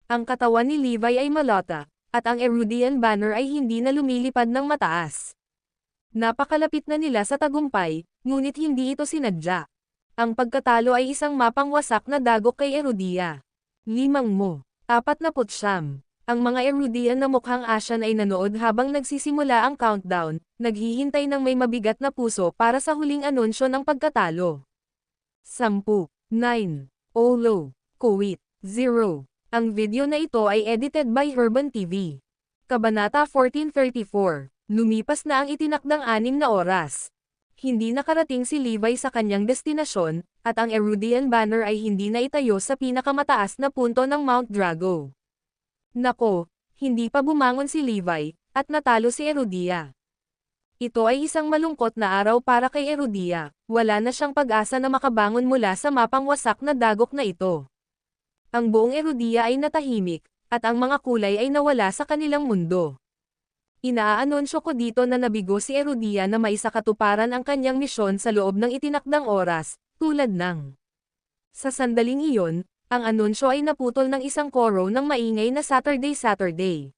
Ang katawan ni Levi ay malata, at ang Erudian banner ay hindi na lumilipad ng mataas. Napakalapit na nila sa tagumpay, ngunit hindi ito sinadya. Ang pagkatalo ay isang mapang wasak na dagok kay Erudia. 49. Ang mga Erudian na mukhang Asian ay nanood habang nagsisimula ang countdown, naghihintay ng may mabigat na puso para sa huling anunsyo ng pagkatalo. 10, 9, Olo, Kuwait, 0. Ang video na ito ay edited by Herban TV. Kabanata 1434. Lumipas na ang itinakdang 6 na oras. Hindi nakarating si Levi sa kanyang destinasyon, at ang Erudian banner ay hindi na itayo sa pinakamataas na punto ng Mount Drago. Nako, hindi pa bumangon si Levi, at natalo si Erudia. Ito ay isang malungkot na araw para kay Erudia, wala na siyang pag-asa na makabangon mula sa mapang wasak na dagok na ito. Ang buong Erudia ay natahimik, at ang mga kulay ay nawala sa kanilang mundo. Inaanunsyo ko dito na nabigo si Erudia na maisakatuparan ang kanyang misyon sa loob ng itinakdang oras, tulad ng. Sa sandaling iyon, ang anunsyo ay naputol ng isang koro ng maingay na Saturday.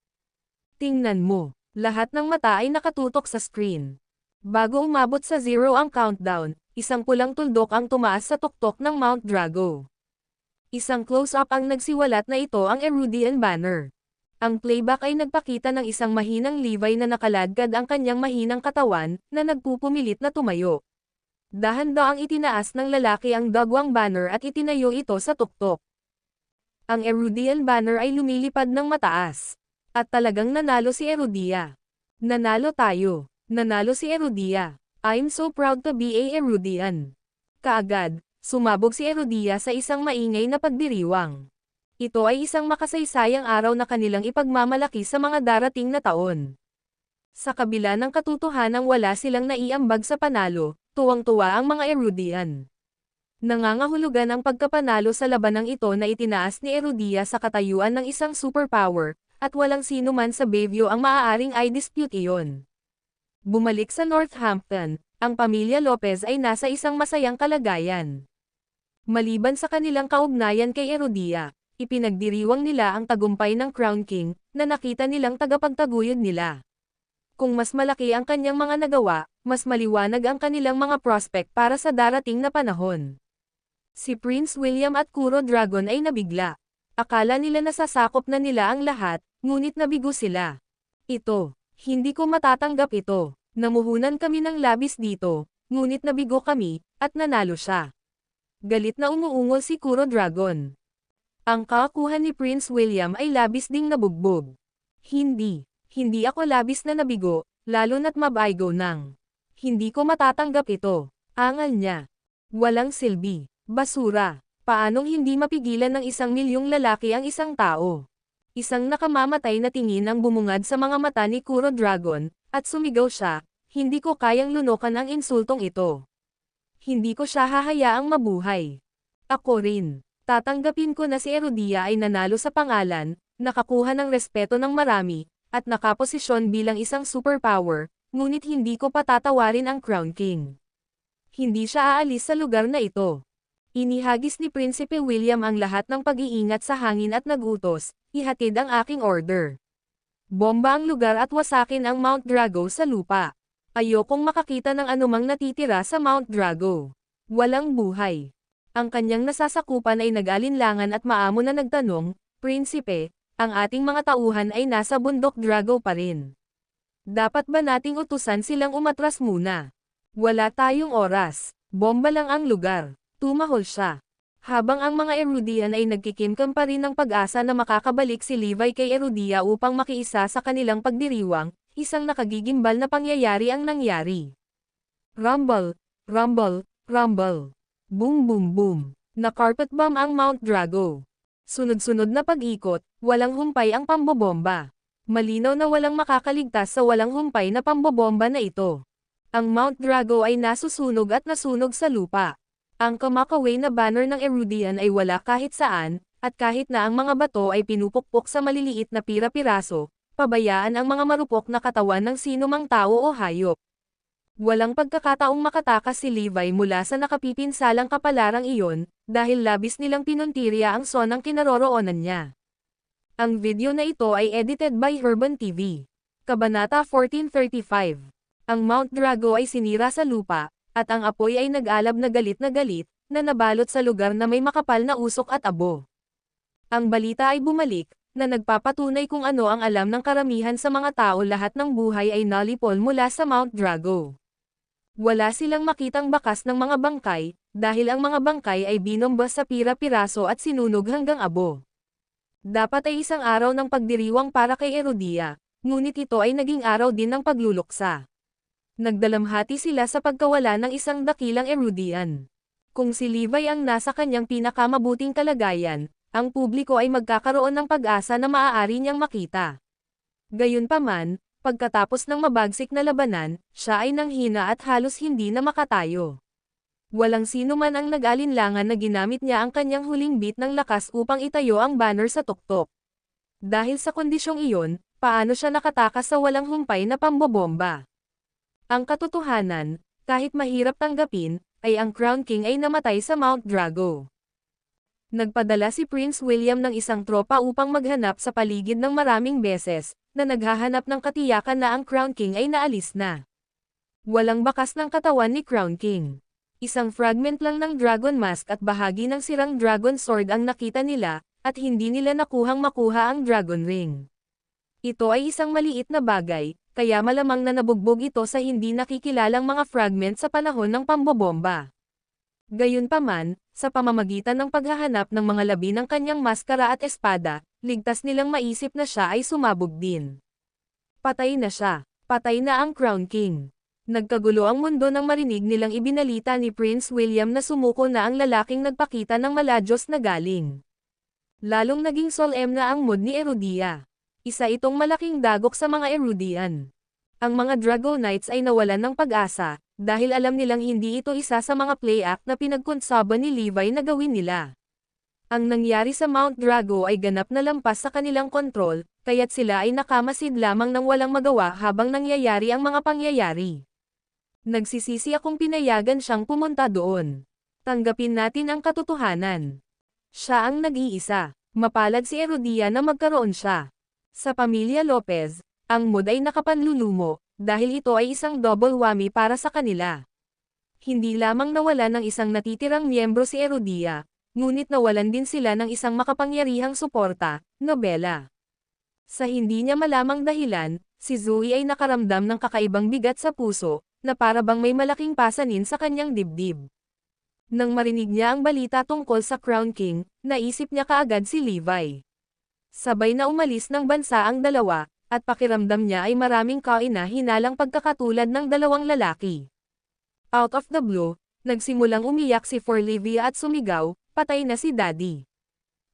Tingnan mo. Lahat ng mata ay nakatutok sa screen. Bago umabot sa 0 ang countdown, isang pulang tuldok ang tumaas sa tuktok ng Mount Drago. Isang close-up ang nagsiwalat na ito ang Erudian banner. Ang playback ay nagpakita ng isang mahinang Levi na nakaladkad ang kanyang mahinang katawan, na nagpupumilit na tumayo. Dahan-daang itinaas ng lalaki ang dagwang banner at itinayo ito sa tuktok. Ang Erudian banner ay lumilipad ng mataas. At talagang nanalo si Erudia. Nanalo tayo. Nanalo si Erudia. I'm so proud to be a Erudian. Kaagad, sumabog si Erudia sa isang maingay na pagdiriwang. Ito ay isang makasaysayang araw na kanilang ipagmamalaki sa mga darating na taon. Sa kabila ng katotohanang wala silang naiambag sa panalo, tuwang-tuwa ang mga Erudian. Nangangahulugan ang pagkapanalo sa labanang ito na itinaas ni Erudia sa katayuan ng isang superpower, at walang sino man sa Bayview ang maaaring i-dispute iyon. Bumalik sa Northampton, ang pamilya Lopez ay nasa isang masayang kalagayan. Maliban sa kanilang kaugnayan kay Erudia, ipinagdiriwang nila ang tagumpay ng Crown King, na nakita nilang tagapagtaguyod nila. Kung mas malaki ang kanyang mga nagawa, mas maliwanag ang kanilang mga prospect para sa darating na panahon. Si Prince William at Kuro Dragon ay nabigla. Akala nila nasasakop na nila ang lahat, ngunit nabigo sila. Hindi ko matatanggap ito. Namuhunan kami ng labis dito, ngunit nabigo kami, at nanalo siya. Galit na umuungol si Kuro Dragon. Ang kakuha ni Prince William ay labis ding nabugbog. Hindi ako labis na nabigo, lalo na't mabaigo nang. Hindi ko matatanggap ito. Angal niya. Walang silbi. Basura. Paanong hindi mapigilan ng 1,000,000 lalaki ang isang tao? Isang nakamamatay na tingin ang bumungad sa mga mata ni Kuro Dragon, at sumigaw siya, hindi ko kayang lunokan ang insultong ito. Hindi ko siya hahayaang mabuhay. Ako rin. Tatanggapin ko na si Erudia ay nanalo sa pangalan, nakakuha ng respeto ng marami, at nakaposisyon bilang isang superpower, ngunit hindi ko patatawarin ang Crown King. Hindi siya aalis sa lugar na ito. Inihagis ni Prinsipe William ang lahat ng pag-iingat sa hangin at nagutos, ihatid ang aking order. Bomba ang lugar at wasakin ang Mount Drago sa lupa. Ayokong makakita ng anumang natitira sa Mount Drago. Walang buhay. Ang kanyang nasasakupan ay nag-alinlangan at maamo na nagtanong, Prinsipe, ang ating mga tauhan ay nasa bundok Drago pa rin. Dapat ba nating utusan silang umatras muna? Wala tayong oras. Bomba lang ang lugar. Tumahol siya. Habang ang mga Erudian ay nagkikimkim pa rin ng pag-asa na makakabalik si Levi kay Erudia upang makiisa sa kanilang pagdiriwang, isang nakagigimbal na pangyayari ang nangyari. Rumble, rumble, rumble. Boom boom boom. Na-carpet bomb ang Mount Drago. Sunod-sunod na pag-ikot, walang humpay ang pambobomba. Malinaw na walang makakaligtas sa walang humpay na pambobomba na ito. Ang Mount Drago ay nasusunog at nasunog sa lupa. Ang kamakaway na banner ng Erudian ay wala kahit saan, at kahit na ang mga bato ay pinupukpok sa maliliit na pira-piraso, pabayaan ang mga marupok na katawan ng sinumang tao o hayop. Walang pagkakataong makatakas si Levi mula sa nakapipinsalang kapalarang iyon, dahil labis nilang pinuntirya ang sonang kinaroroonan niya. Ang video na ito ay edited by Herban TV. Kabanata 1435. Ang Mount Drago ay sinira sa lupa, at ang apoy ay nag-alab na galit, na nabalot sa lugar na may makapal na usok at abo. Ang balita ay bumalik, na nagpapatunay kung ano ang alam ng karamihan sa mga tao, lahat ng buhay ay nalipol mula sa Mount Drago. Wala silang makitang bakas ng mga bangkay, dahil ang mga bangkay ay binomba sa pira-piraso at sinunog hanggang abo. Dapat ay isang araw ng pagdiriwang para kay Erudia, ngunit ito ay naging araw din ng pagluluksa. Nagdalamhati sila sa pagkawala ng isang dakilang Erudian. Kung si Levi ang nasa kanyang pinakamabuting kalagayan, ang publiko ay magkakaroon ng pag-asa na maaari niyang makita. Gayunpaman, pagkatapos ng mabagsik na labanan, siya ay nanghina at halos hindi na makatayo. Walang sino man ang nag-alinlangan na ginamit niya ang kanyang huling bit ng lakas upang itayo ang banner sa tuktok. Dahil sa kondisyong iyon, paano siya nakatakas sa walang humpay na pambobomba? Ang katotohanan, kahit mahirap tanggapin, ay ang Crown King ay namatay sa Mount Drago. Nagpadala si Prince William ng isang tropa upang maghanap sa paligid ng maraming beses, na naghahanap ng katiyakan na ang Crown King ay naalis na. Walang bakas ng katawan ni Crown King. Isang fragment lang ng Dragon Mask at bahagi ng sirang Dragon Sword ang nakita nila, at hindi nila nakuhang makuha ang Dragon Ring. Ito ay isang maliit na bagay, kaya malamang na nabugbog ito sa hindi nakikilalang mga fragment sa panahon ng pambobomba. Gayunpaman, sa pamamagitan ng paghahanap ng mga labi ng kanyang maskara at espada, ligtas nilang maisip na siya ay sumabog din. Patay na siya. Patay na ang Crown King. Nagkagulo ang mundo nang marinig nilang ibinalita ni Prince William na sumuko na ang lalaking nagpakita ng maladyos na galing. Lalong naging solemn na ang mood ni Erudia. Isa itong malaking dagok sa mga Erudian. Ang mga Dragonites ay nawalan ng pag-asa, dahil alam nilang hindi ito isa sa mga play act na pinagkonsaban ni Levi na gawin nila. Ang nangyari sa Mount Drago ay ganap na lampas sa kanilang kontrol, kaya't sila ay nakamasid lamang ng walang magawa habang nangyayari ang mga pangyayari. Nagsisisi akong pinayagan siyang pumunta doon. Tanggapin natin ang katotohanan. Siya ang nag-iisa. Mapalad si Erudia na magkaroon siya. Sa pamilya Lopez, ang mood ay nakapanlulumo, dahil ito ay isang double whammy para sa kanila. Hindi lamang nawala ng isang natitirang miyembro si Erudia, ngunit nawalan din sila ng isang makapangyarihang suporta, Nobela. Sa hindi niya malamang dahilan, si Zoe ay nakaramdam ng kakaibang bigat sa puso, na para bang may malaking pasanin sa kanyang dibdib. Nang marinig niya ang balita tungkol sa Crown King, naisip niya kaagad si Levi. Sabay na umalis ng bansa ang dalawa, at pakiramdam niya ay maraming kaina-hinalang pagkakatulad ng dalawang lalaki. Out of the blue, nagsimulang umiyak si Forlivia at sumigaw, "Patay na si Daddy.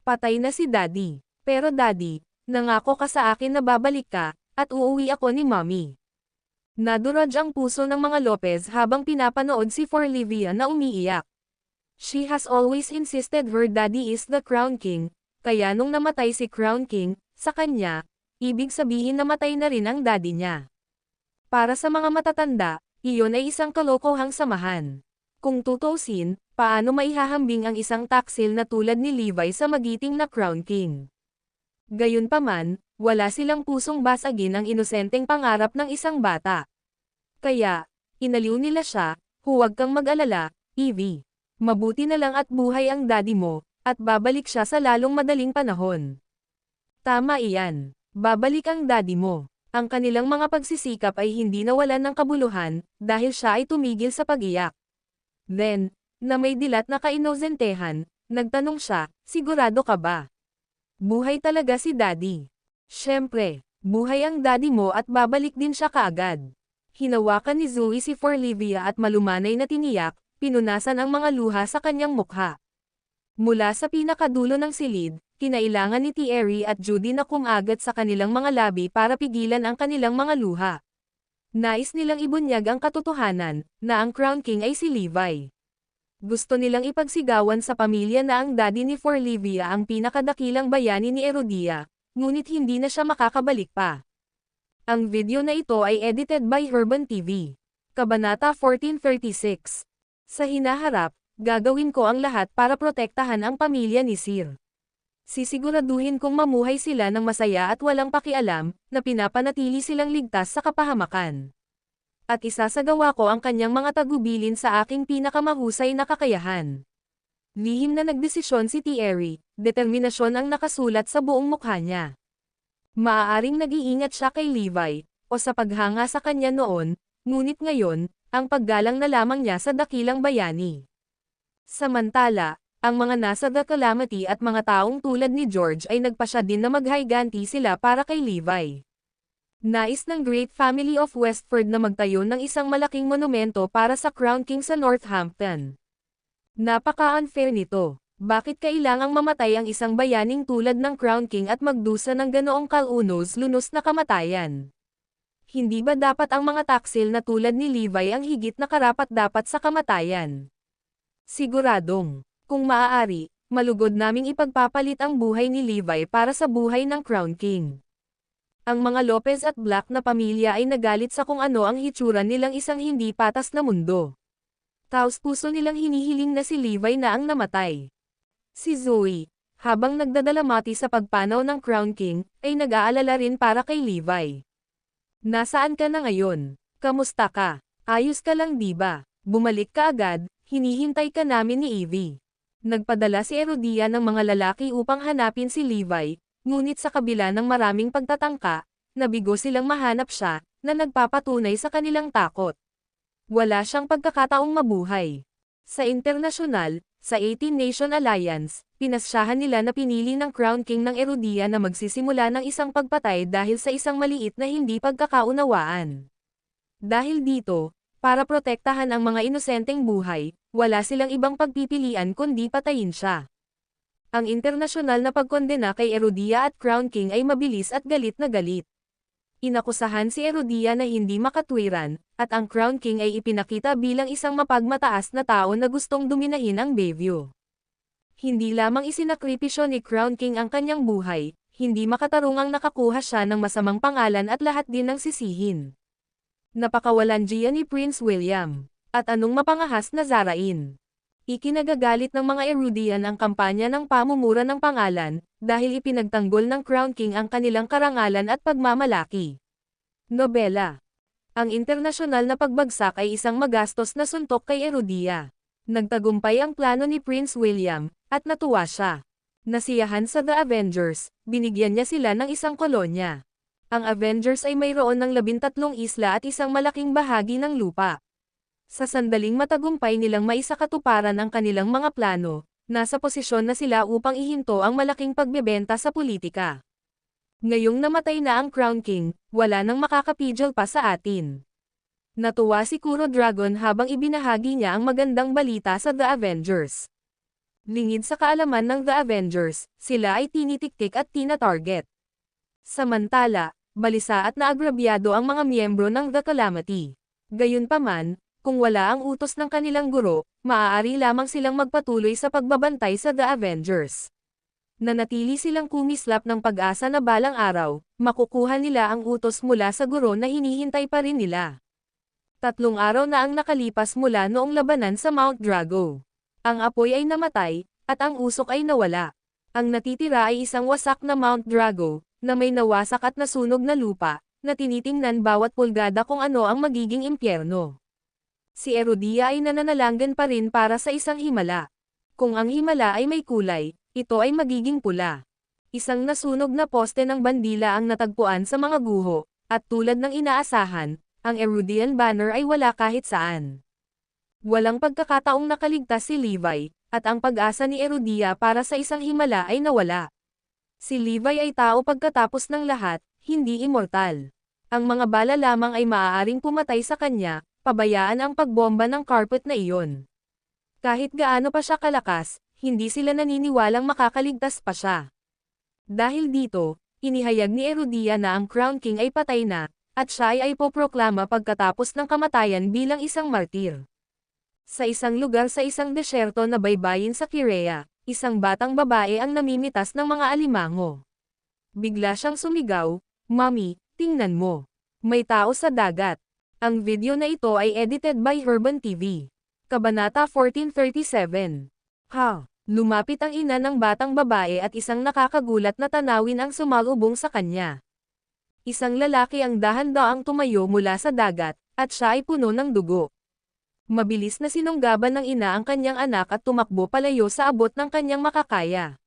Patay na si Daddy. Pero Daddy, nangako ka sa akin na babalik ka, at uuwi ako ni Mommy." Nadurog ang puso ng mga Lopez habang pinapanood si Forlivia na umiiyak. She has always insisted her daddy is the Crown King, kaya nung namatay si Crown King, sa kanya, ibig sabihin namatay na rin ang daddy niya. Para sa mga matatanda, iyon ay isang kalokohang samahan. Kung tutusin, paano maihahambing ang isang taksil na tulad ni Levi sa magiting na Crown King? Gayunpaman, wala silang pusong basagin ang inosenteng pangarap ng isang bata. Kaya, inaliw nila siya, "Huwag kang mag-alala, Evie. Mabuti na lang at buhay ang daddy mo, at babalik siya sa lalong madaling panahon." Tama iyan. Babalik ang daddy mo. Ang kanilang mga pagsisikap ay hindi nawalan ng kabuluhan, dahil siya ay tumigil sa pag-iyak. Then, na may dilat na kainosentehan, nagtanong siya, "Sigurado ka ba? Buhay talaga si daddy?" "Syempre, buhay ang daddy mo at babalik din siya kaagad." Hinawakan ni Zoe si Forlivia at malumanay na tiniyak, pinunasan ang mga luha sa kanyang mukha. Mula sa pinakadulo ng silid, kinailangan ni Thierry at Judy na kumagat sa kanilang mga labi para pigilan ang kanilang mga luha. Nais nilang ibunyag ang katotohanan, na ang Crown King ay si Levi. Gusto nilang ipagsigawan sa pamilya na ang daddy ni Forlivia ang pinakadakilang bayani ni Erudia, ngunit hindi na siya makakabalik pa. Ang video na ito ay edited by Herban TV. Kabanata 1436. Sa hinaharap, gagawin ko ang lahat para protektahan ang pamilya ni Sir. Sisiguraduhin kong mamuhay sila ng masaya at walang pakialam, na pinapanatili silang ligtas sa kapahamakan. At isasagawa ko ang kanyang mga tagubilin sa aking pinakamahusay na kakayahan. Lihim na nagdesisyon si Thierry, determinasyon ang nakasulat sa buong mukha niya. Maaaring nag-iingat siya kay Levi, o sa paghanga sa kanya noon, ngunit ngayon, ang paggalang na lamang niya sa dakilang bayani. Samantala, ang mga nasa The Calamity at mga taong tulad ni George ay nagpasya din na maghayganti sila para kay Levi. Nais ng Great Family of Westford na magtayo ng isang malaking monumento para sa Crown King sa Northampton. Napaka-unfair nito. Bakit kailangang mamatay ang isang bayaning tulad ng Crown King at magdusa ng ganoong kalunos-lunos na kamatayan? Hindi ba dapat ang mga taksil na tulad ni Levi ang higit na karapat-dapat sa kamatayan? Siguradong, kung maaari, malugod naming ipagpapalit ang buhay ni Levi para sa buhay ng Crown King. Ang mga Lopez at Black na pamilya ay nagalit sa kung ano ang hitsura nilang isang hindi patas na mundo. Taos-puso nilang hinihiling na si Levi na ang namatay. Si Zoe, habang nagdadalamati sa pagpanaw ng Crown King, ay nag-aalala rin para kay Levi. "Nasaan ka na ngayon? Kamusta ka? Ayos ka lang di ba? Bumalik ka agad, hinihintay ka namin ni Evie." Nagpadala si Erudia ng mga lalaki upang hanapin si Levi, ngunit sa kabila ng maraming pagtatangka, nabigo silang mahanap siya, na nagpapatunay sa kanilang takot. Wala siyang pagkakataong mabuhay. Sa internasyonal, sa 18 Nation Alliance, pinasyahan nila na pinili ng Crown King ng Erudia na magsisimula ng isang pagpatay dahil sa isang maliit na hindi pagkakaunawaan. Dahil dito, para protektahan ang mga inosenteng buhay, wala silang ibang pagpipilian kundi patayin siya. Ang internasyonal na pagkondena kay Erudia at Crown King ay mabilis at galit na galit. Inakusahan si Erudia na hindi makatwiran, at ang Crown King ay ipinakita bilang isang mapagmataas na tao na gustong dominahin ang Bayview. Hindi lamang isinakripisyo ni Crown King ang kanyang buhay, hindi makatarungang nakakuha siya ng masamang pangalan at lahat din ng sisihin. Napakawalandiya ni Prince William. At anong mapangahas na zarain. Ikinagagalit ng mga Erudian ang kampanya ng pamumura ng pangalan, dahil ipinagtanggol ng Crown King ang kanilang karangalan at pagmamalaki. Nobela. Ang internasyonal na pagbagsak ay isang magastos na suntok kay Erudia. Nagtagumpay ang plano ni Prince William, at natuwa siya. Nasiyahan sa The Avengers, binigyan niya sila ng isang kolonya. Ang Avengers ay mayroon ng 13 isla at isang malaking bahagi ng lupa. Sa sandaling matagumpay nilang maisakatuparan ang kanilang mga plano, nasa posisyon na sila upang ihinto ang malaking pagbebenta sa politika. Ngayong namatay na ang Crown King, wala nang makakapigil pa sa atin. Natuwa si Kuro Dragon habang ibinahagi niya ang magandang balita sa The Avengers. Lingid sa kaalaman ng The Avengers, sila ay tinitiktik at tina-target. Samantala, balisa at naagrabyado ang mga miyembro ng The Calamity. Gayunpaman, kung wala ang utos ng kanilang guro, maaari lamang silang magpatuloy sa pagbabantay sa The Avengers. Nanatili silang kumislap ng pag-asa na balang araw, makukuha nila ang utos mula sa guro na hinihintay pa rin nila. 3 araw na ang nakalipas mula noong labanan sa Mount Drago. Ang apoy ay namatay, at ang usok ay nawala. Ang natitira ay isang wasak na Mount Drago, na may nawasak at nasunog na lupa, na tinitingnan bawat pulgada kung ano ang magiging impyerno. Si Erudia ay nananalanggan pa rin para sa isang himala. Kung ang himala ay may kulay, ito ay magiging pula. Isang nasunog na poste ng bandila ang natagpuan sa mga guho, at tulad ng inaasahan, ang Erudian banner ay wala kahit saan. Walang pagkakataong nakaligtas si Levi, at ang pag-asa ni Erudia para sa isang himala ay nawala. Si Levi ay tao pagkatapos ng lahat, hindi immortal. Ang mga bala lamang ay maaaring pumatay sa kanya, pabayaan ang pagbomba ng carpet na iyon. Kahit gaano pa siya kalakas, hindi sila naniniwalang makakaligtas pa siya. Dahil dito, inihayag ni Erudia na ang Crown King ay patay na, at siya ay poproklama pagkatapos ng kamatayan bilang isang martir. Sa isang lugar sa isang desyerto na baybayin sa Kirea, isang batang babae ang namimitas ng mga alimango. Bigla siyang sumigaw, "Mommy, tingnan mo. May tao sa dagat." Ang video na ito ay edited by Herban TV. Kabanata 1437. Lumapit ang ina ng batang babae at isang nakakagulat na tanawin ang sumalubong sa kanya. Isang lalaki ang dahan-daang tumayo mula sa dagat, at siya ay puno ng dugo. Mabilis na sinunggaban ng ina ang kanyang anak at tumakbo palayo sa abot ng kanyang makakaya.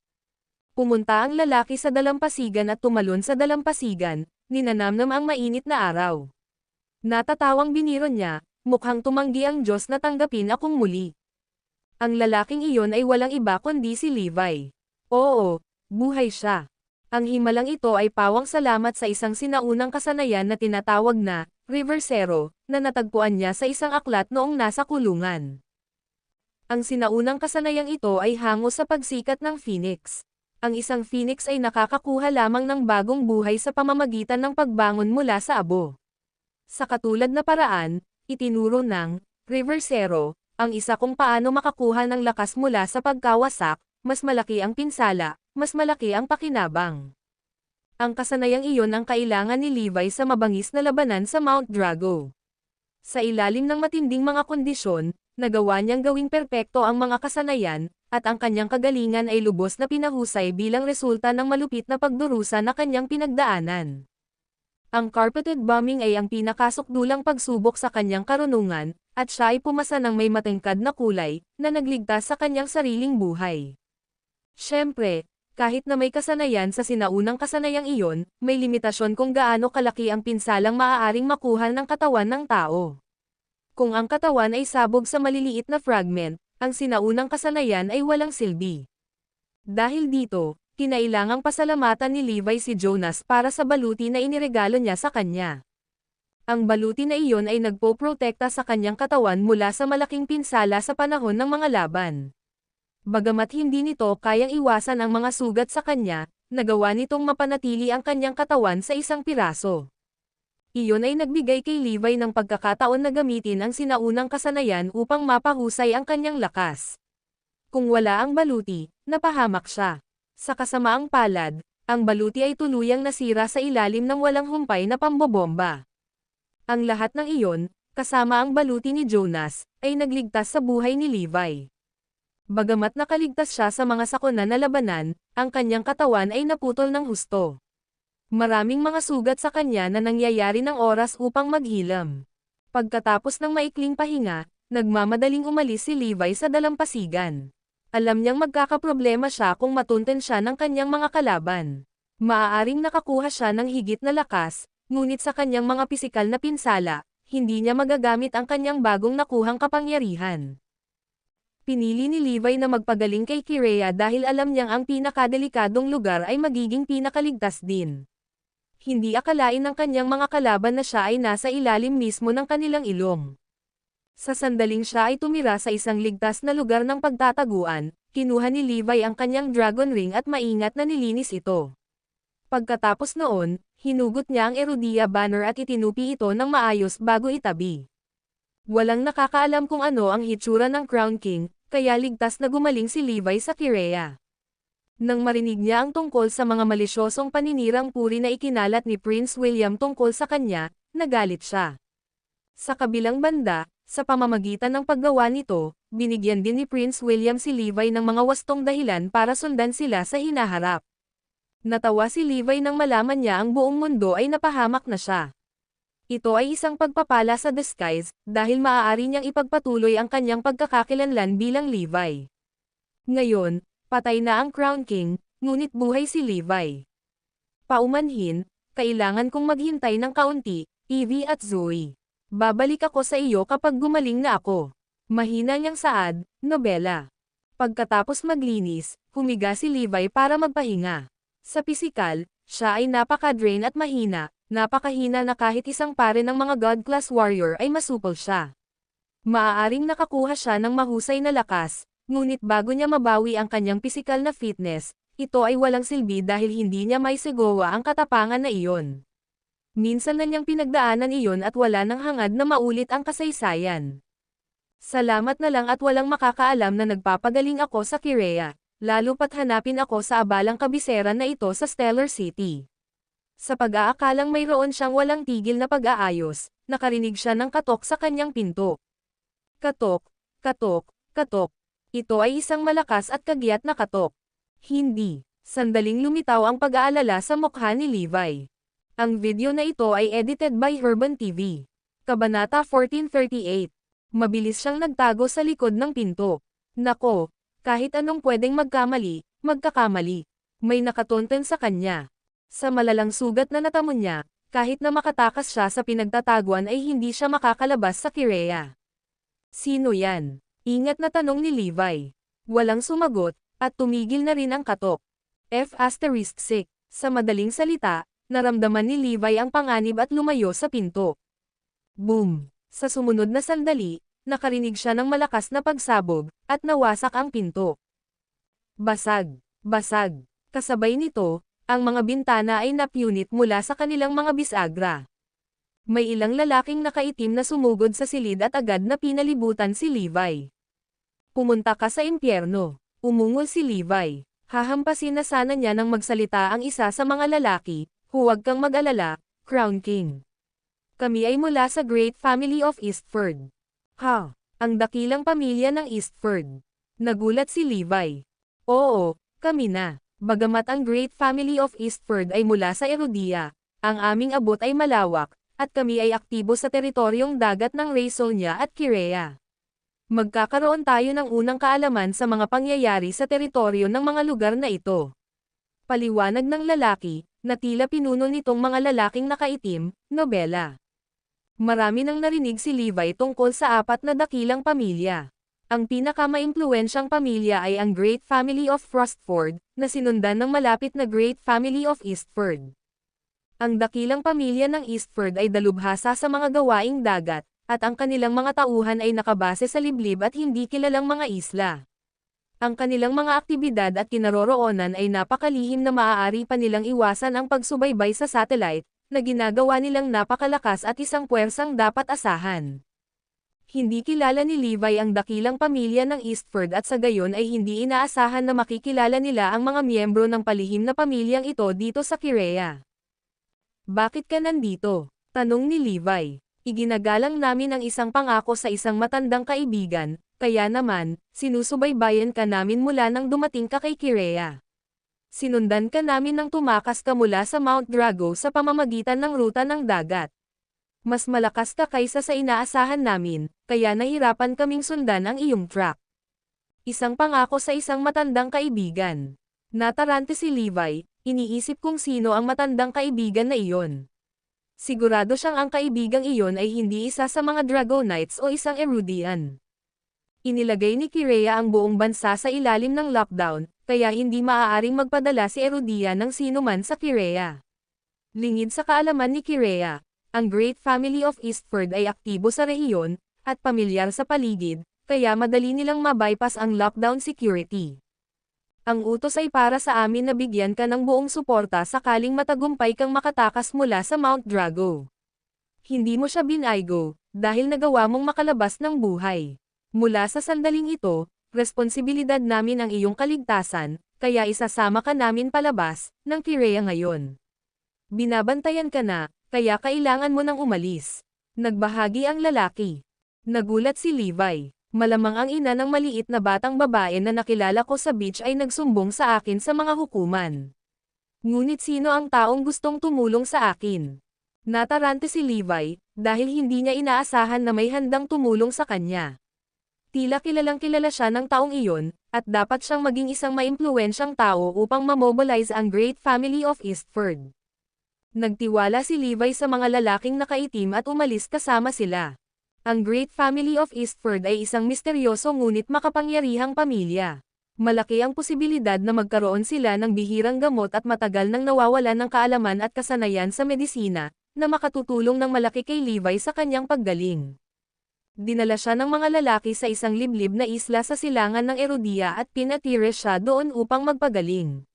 Pumunta ang lalaki sa dalampasigan at tumalon sa dalampasigan, ninanamnam ang mainit na araw. Natatawang biniro niya, mukhang tumanggi ang Diyos na tanggapin akong muli. Ang lalaking iyon ay walang iba kundi si Levi. Oo, buhay siya. Ang himalang ito ay pawang salamat sa isang sinaunang kasanayan na tinatawag na River Zero, na natagpuan niya sa isang aklat noong nasa kulungan. Ang sinaunang kasanayang ito ay hango sa pagsikat ng Phoenix. Ang isang Phoenix ay nakakakuha lamang ng bagong buhay sa pamamagitan ng pagbangon mula sa abo. Sa katulad na paraan, itinuro ng River Zero, ang isa kung paano makakuha ng lakas mula sa pagkawasak, mas malaki ang pinsala, mas malaki ang pakinabang. Ang kasanayang iyon ang kailangan ni Levi sa mabangis na labanan sa Mount Drago. Sa ilalim ng matinding mga kondisyon, nagawa niyang gawing perpekto ang mga kasanayan, at ang kanyang kagalingan ay lubos na pinahusay bilang resulta ng malupit na pagdurusa na kanyang pinagdaanan. Ang carpeted bombing ay ang pinakasukdulang pagsubok sa kanyang karunungan, at siya ay pumasa ng may matingkad na kulay, na nagligtas sa kanyang sariling buhay. Siyempre, Kahit na may kasanayan sa sinaunang kasanayang iyon, may limitasyon kung gaano kalaki ang pinsalang maaaring makuha ng katawan ng tao. Kung ang katawan ay sabog sa maliliit na fragment, ang sinaunang kasanayan ay walang silbi. Dahil dito, kinailangang pasalamatan ni Levi si Jonas para sa baluti na iniregalo niya sa kanya. Ang baluti na iyon ay nagpoprotekta sa kanyang katawan mula sa malaking pinsala sa panahon ng mga laban. Bagamat hindi nito kayang iwasan ang mga sugat sa kanya, nagawa nitong mapanatili ang kanyang katawan sa isang piraso. Iyon ay nagbigay kay Levi ng pagkakataon na gamitin ang sinaunang kasanayan upang mapahusay ang kanyang lakas. Kung wala ang baluti, napahamak siya. Sa kasamaang palad, ang baluti ay tuluyang nasira sa ilalim ng walang humpay na pambobomba. Ang lahat ng iyon, kasama ang baluti ni Jonas, ay nagligtas sa buhay ni Levi. Bagamat nakaligtas siya sa mga sakuna na labanan, ang kanyang katawan ay naputol ng husto. Maraming mga sugat sa kanya na nangyayari ng oras upang maghilam. Pagkatapos ng maikling pahinga, nagmamadaling umalis si Levi sa dalampasigan. Alam niyang magkakaproblema siya kung matunten siya ng kanyang mga kalaban. Maaaring nakakuha siya ng higit na lakas, ngunit sa kanyang mga pisikal na pinsala, hindi niya magagamit ang kanyang bagong nakuhang kapangyarihan. Pinili ni Levi na magpagaling kay Kirea dahil alam niyang ang pinakadelikadong lugar ay magiging pinakaligtas din. Hindi akalain ng kanyang mga kalaban na siya ay nasa ilalim mismo ng kanilang ilong. Sa sandaling siya ay tumira sa isang ligtas na lugar ng pagtataguan, kinuha ni Levi ang kanyang dragon ring at maingat na nilinis ito. Pagkatapos noon, hinugot niya ang Erudia banner at itinupi ito ng maayos bago itabi. Walang nakakaalam kung ano ang hitsura ng Crown King, kaya ligtas na gumaling si Levi sa Kirea. Nang marinig niya ang tungkol sa mga malisyosong paninirang puri na ikinalat ni Prince William tungkol sa kanya, nagalit siya. Sa kabilang banda, sa pamamagitan ng paggawa nito, binigyan din ni Prince William si Levi ng mga wastong dahilan para sundan sila sa hinaharap. Natawa si Levi nang malaman niya ang buong mundo ay napahamak na siya. Ito ay isang pagpapala sa disguise, dahil maaari niyang ipagpatuloy ang kanyang pagkakakilanlan bilang Levi. Ngayon, patay na ang Crown King, ngunit buhay si Levi. Paumanhin, kailangan kong maghintay ng kaunti, Evie at Zoe. Babalik ako sa iyo kapag gumaling na ako. Mahina niyang saad, nobela. Pagkatapos maglinis, humiga si Levi para magpahinga. Sa pisikal, siya ay napaka-drain at mahina. Napakahina na kahit isang pare ng mga God-class warrior ay masupol siya. Maaaring nakakuha siya ng mahusay na lakas, ngunit bago niya mabawi ang kanyang pisikal na fitness, ito ay walang silbi dahil hindi niya maisigawa ang katapangan na iyon. Minsan na niyang pinagdaanan iyon at wala nang hangad na maulit ang kasaysayan. Salamat na lang at walang makakaalam na nagpapagaling ako sa Kirea, lalo pat hanapin ako sa abalang kabisera na ito sa Stellar City. Sa pag-aakalang mayroon siyang walang tigil na pag-aayos, nakarinig siya ng katok sa kanyang pinto. Katok, katok, katok. Ito ay isang malakas at kagiat na katok. Hindi. Sandaling lumitaw ang pag-aalala sa mukha ni Levi. Ang video na ito ay edited by Herban TV. Kabanata 1438. Mabilis siyang nagtago sa likod ng pinto. Nako, kahit anong pwedeng magkamali, magkakamali. May nakatunten sa kanya. Sa malalang sugat na natamo niya, kahit na makatakas siya sa pinagtataguan ay hindi siya makakalabas sa Kirea. Sino yan? Ingat na tanong ni Levi. Walang sumagot, at tumigil na rin ang katok. F*6. Sa madaling salita, naramdaman ni Levi ang panganib at lumayo sa pinto. Boom! Sa sumunod na sandali, nakarinig siya ng malakas na pagsabog, at nawasak ang pinto. Basag! Basag! Kasabay nito, ang mga bintana ay napunit mula sa kanilang mga bisagra. May ilang lalaking nakaitim na sumugod sa silid at agad na pinalibutan si Levi. Pumunta ka sa impyerno. Umungol si Levi. Hahampasin na sana niya nang magsalita ang isa sa mga lalaki, huwag kang mag-alala, Crown King. Kami ay mula sa Great Family of Eastford. Ha? Ang dakilang pamilya ng Eastford. Nagulat si Levi. Oo, kami na. Bagamat ang Great Family of Eastford ay mula sa Erudia, ang aming abot ay malawak, at kami ay aktibo sa teritoryong dagat ng Raysonia at Kirea. Magkakaroon tayo ng unang kaalaman sa mga pangyayari sa teritoryo ng mga lugar na ito. Paliwanag ng lalaki, na tila pinuno nitong mga lalaking nakaitim, nobela. Marami nang narinig si Levi tungkol sa apat na dakilang pamilya. Ang pinakamaimpluwensyang pamilya ay ang Great Family of Frostford, na sinundan ng malapit na Great Family of Eastford. Ang dakilang pamilya ng Eastford ay dalubhasa sa mga gawaing dagat, at ang kanilang mga tauhan ay nakabase sa liblib at hindi kilalang mga isla. Ang kanilang mga aktibidad at kinaroroonan ay napakalihim na maaari pa nilang iwasan ang pagsubaybay sa satellite, na ginagawa nilang napakalakas at isang puwersang dapat asahan. Hindi kilala ni Levi ang dakilang pamilya ng Eastford at sa gayon ay hindi inaasahan na makikilala nila ang mga miyembro ng palihim na pamilyang ito dito sa Kirea. Bakit ka nandito? Tanong ni Levi. Iginagalang namin ang isang pangako sa isang matandang kaibigan, kaya naman, sinusubaybayan ka namin mula nang dumating ka kay Kirea. Sinundan ka namin nang tumakas ka mula sa Mount Drago sa pamamagitan ng ruta ng dagat. Mas malakas ka kaysa sa inaasahan namin, kaya nahirapan kaming sundan ang iyong track. Isang pangako sa isang matandang kaibigan. Natarante si Levi, iniisip kung sino ang matandang kaibigan na iyon. Sigurado siyang ang kaibigang iyon ay hindi isa sa mga Dragonites o isang Erudian. Inilagay ni Kirea ang buong bansa sa ilalim ng lockdown, kaya hindi maaaring magpadala si Erudia ng sinuman sa Kirea. Lingid sa kaalaman ni Kirea, ang Great Family of Eastford ay aktibo sa rehiyon, at pamilyar sa paligid, kaya madali nilang mabypass ang lockdown security. Ang utos ay para sa amin na bigyan ka ng buong suporta sakaling matagumpay kang makatakas mula sa Mount Drago. Hindi mo siya binaygo, dahil nagawa mong makalabas ng buhay. Mula sa sandaling ito, responsibilidad namin ang iyong kaligtasan, kaya isasama ka namin palabas, ng Kirea ngayon. Binabantayan ka na, kaya kailangan mo nang umalis. Nagbahagi ang lalaki. Nagulat si Levi. Malamang ang ina ng maliit na batang babae na nakilala ko sa beach ay nagsumbong sa akin sa mga hukuman. Ngunit sino ang taong gustong tumulong sa akin? Natarante si Levi, dahil hindi niya inaasahan na may handang tumulong sa kanya. Tila kilalang kilala siya ng taong iyon, at dapat siyang maging isang maimpluwensyang tao upang mamobilize ang Great Family of Eastford. Nagtiwala si Levi sa mga lalaking nakaitim at umalis kasama sila. Ang Great Family of Eastford ay isang misteryoso ngunit makapangyarihang pamilya. Malaki ang posibilidad na magkaroon sila ng bihirang gamot at matagal nang nawawalan ng kaalaman at kasanayan sa medisina, na makatutulong ng malaki kay Levi sa kanyang paggaling. Dinala siya ng mga lalaki sa isang liblib na isla sa silangan ng Erudia at pinatire siya doon upang magpagaling.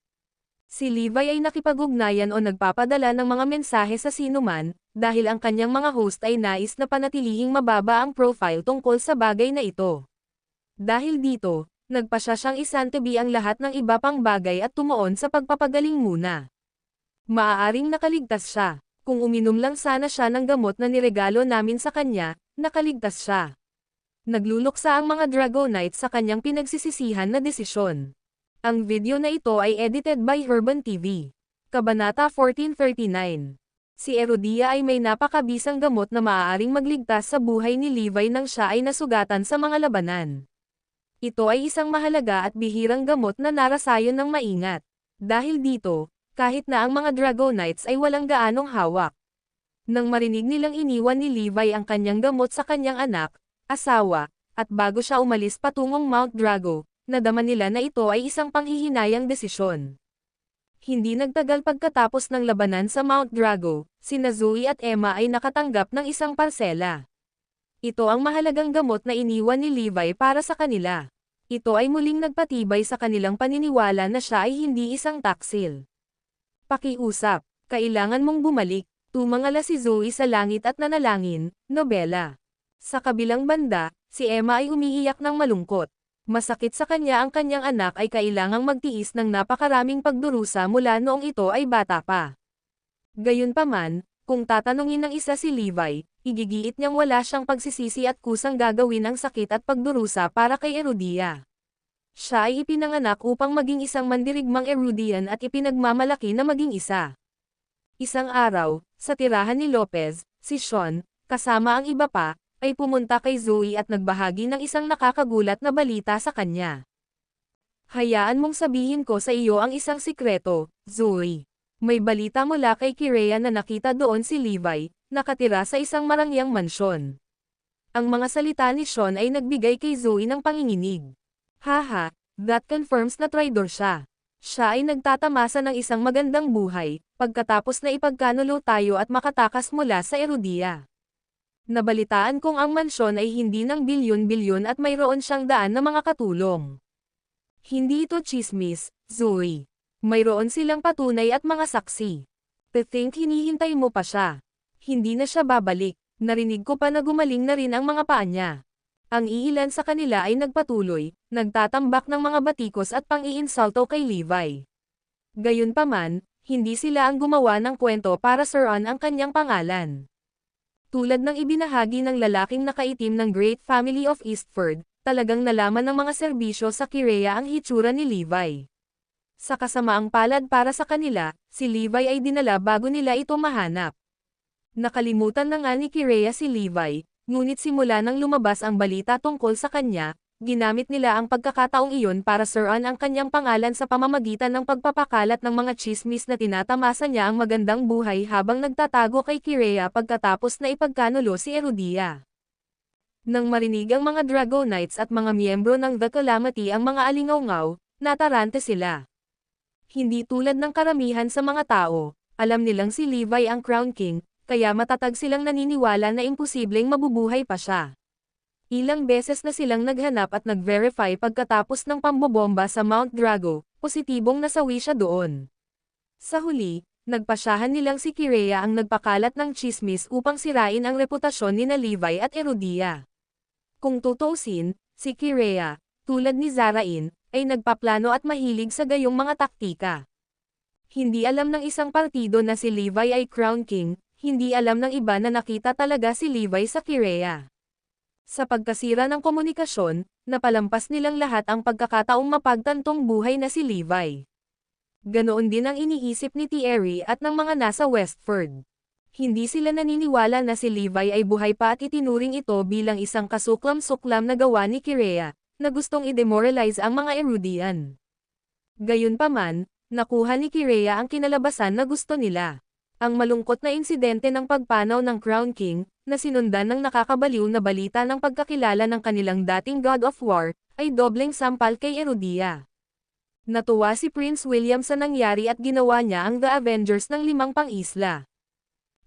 Si Levi ay nakipag-ugnayan o nagpapadala ng mga mensahe sa sinuman, dahil ang kanyang mga host ay nais na panatilihing mababa ang profile tungkol sa bagay na ito. Dahil dito, nagpasya siyang isantabi ang lahat ng iba pang bagay at tumuon sa pagpapagaling muna. Maaaring nakaligtas siya. Kung uminom lang sana siya ng gamot na niregalo namin sa kanya, nakaligtas siya. Nagluluksa ang mga Dragonites sa kanyang pinagsisisihan na desisyon. Ang video na ito ay edited by Urban TV. Kabanata 1439. Si Erudia ay may napakabisang gamot na maaaring magligtas sa buhay ni Levi nang siya ay nasugatan sa mga labanan. Ito ay isang mahalaga at bihirang gamot na narasayon ng maingat. Dahil dito, kahit na ang mga Dragonites ay walang gaanong hawak. Nang marinig nilang iniwan ni Levi ang kanyang gamot sa kanyang anak, asawa, at bago siya umalis patungong Mount Drago, nadama nila na ito ay isang panghihinayang desisyon. Hindi nagtagal pagkatapos ng labanan sa Mount Drago, sina Zoe at Emma ay nakatanggap ng isang parsela. Ito ang mahalagang gamot na iniwan ni Levi para sa kanila. Ito ay muling nagpatibay sa kanilang paniniwala na siya ay hindi isang taksil. Pakiusap, kailangan mong bumalik, tumangala si Zoe sa langit at nanalangin, nobela. Sa kabilang banda, si Emma ay umiiyak ng malungkot. Masakit sa kanya ang kanyang anak ay kailangang magtiis ng napakaraming pagdurusa mula noong ito ay bata pa. Gayunpaman, kung tatanungin ng isa si Levi, igigiit niyang wala siyang pagsisisi at kusang gagawin ang sakit at pagdurusa para kay Erudia. Siya ay ipinanganak upang maging isang mandirigmang Erudian at ipinagmamalaki na maging isa. Isang araw, sa tirahan ni Lopez, si Sean, kasama ang iba pa, ay pumunta kay Zoe at nagbahagi ng isang nakakagulat na balita sa kanya. Hayaan mong sabihin ko sa iyo ang isang sikreto, Zoe. May balita mula kay Kirea na nakita doon si Levi, nakatira sa isang marangyang mansyon. Ang mga salita ni Sean ay nagbigay kay Zoe ng panginginig. Haha, that confirms na traidor siya. Siya ay nagtatamasa ng isang magandang buhay, pagkatapos na ipagkanulo tayo at makatakas mula sa Erudia. Nabalitaan kong ang mansyon ay hindi ng bilyon-bilyon at mayroon siyang daan na mga katulong. Hindi ito chismis, Zoe. Mayroon silang patunay at mga saksi. To think hinihintay mo pa siya. Hindi na siya babalik. Narinig ko pa na gumaling na rin ang mga paa niya. Ang iilan sa kanila ay nagpatuloy, nagtatambak ng mga batikos at pang-iinsulto kay Levi. Gayunpaman, hindi sila ang gumawa ng kwento para suruan ang kanyang pangalan. Tulad ng ibinahagi ng lalaking nakaitim ng Great Family of Eastford, talagang nalaman ng mga serbisyo sa Kirea ang hitsura ni Levi. Sa kasamaang palad para sa kanila, si Levi ay dinala bago nila ito mahanap. Nakalimutan na nga ni Kirea si Levi, ngunit simula nang lumabas ang balita tungkol sa kanya, ginamit nila ang pagkakataong iyon para suruan ang kanyang pangalan sa pamamagitan ng pagpapakalat ng mga chismis na tinatamasa niya ang magandang buhay habang nagtatago kay Kirea pagkatapos na ipagkanulo si Erudia. Nang marinig ang mga Dragonites at mga miyembro ng The Calamity ang mga alingawngaw, natarante sila. Hindi tulad ng karamihan sa mga tao, alam nilang si Levi ang Crown King, kaya matatag silang naniniwala na imposibleng mabubuhay pa siya. Ilang beses na silang naghanap at nag-verify pagkatapos ng pambobomba sa Mount Drago, positibong nasawi siya doon. Sa huli, nagpasyahan nilang si Kirea ang nagpakalat ng chismis upang sirain ang reputasyon ni Levi at Erudia. Kung tutuusin, si Kirea, tulad ni Zarain, ay nagpaplano at mahilig sa gayong mga taktika. Hindi alam ng isang partido na si Levi ay Crown King, hindi alam ng iba na nakita talaga si Levi sa Kirea. Sa pagkasira ng komunikasyon, napalampas nilang lahat ang pagkakataong mapagtantong buhay na si Levi. Ganoon din ang iniisip ni Thierry at ng mga nasa Westford. Hindi sila naniniwala na si Levi ay buhay pa at itinuring ito bilang isang kasuklam-suklam na gawa ni Kirea, na gustong i-demoralize ang mga Erudian. Gayunpaman, nakuha ni Kirea ang kinalabasan na gusto nila. Ang malungkot na insidente ng pagpanaw ng Crown King, na sinundan ng nakakabaliw na balita ng pagkakilala ng kanilang dating God of War, ay dobleng sampal kay Erudia. Natuwa si Prince William sa nangyari at ginawa niya ang The Avengers ng 5 pang-isla.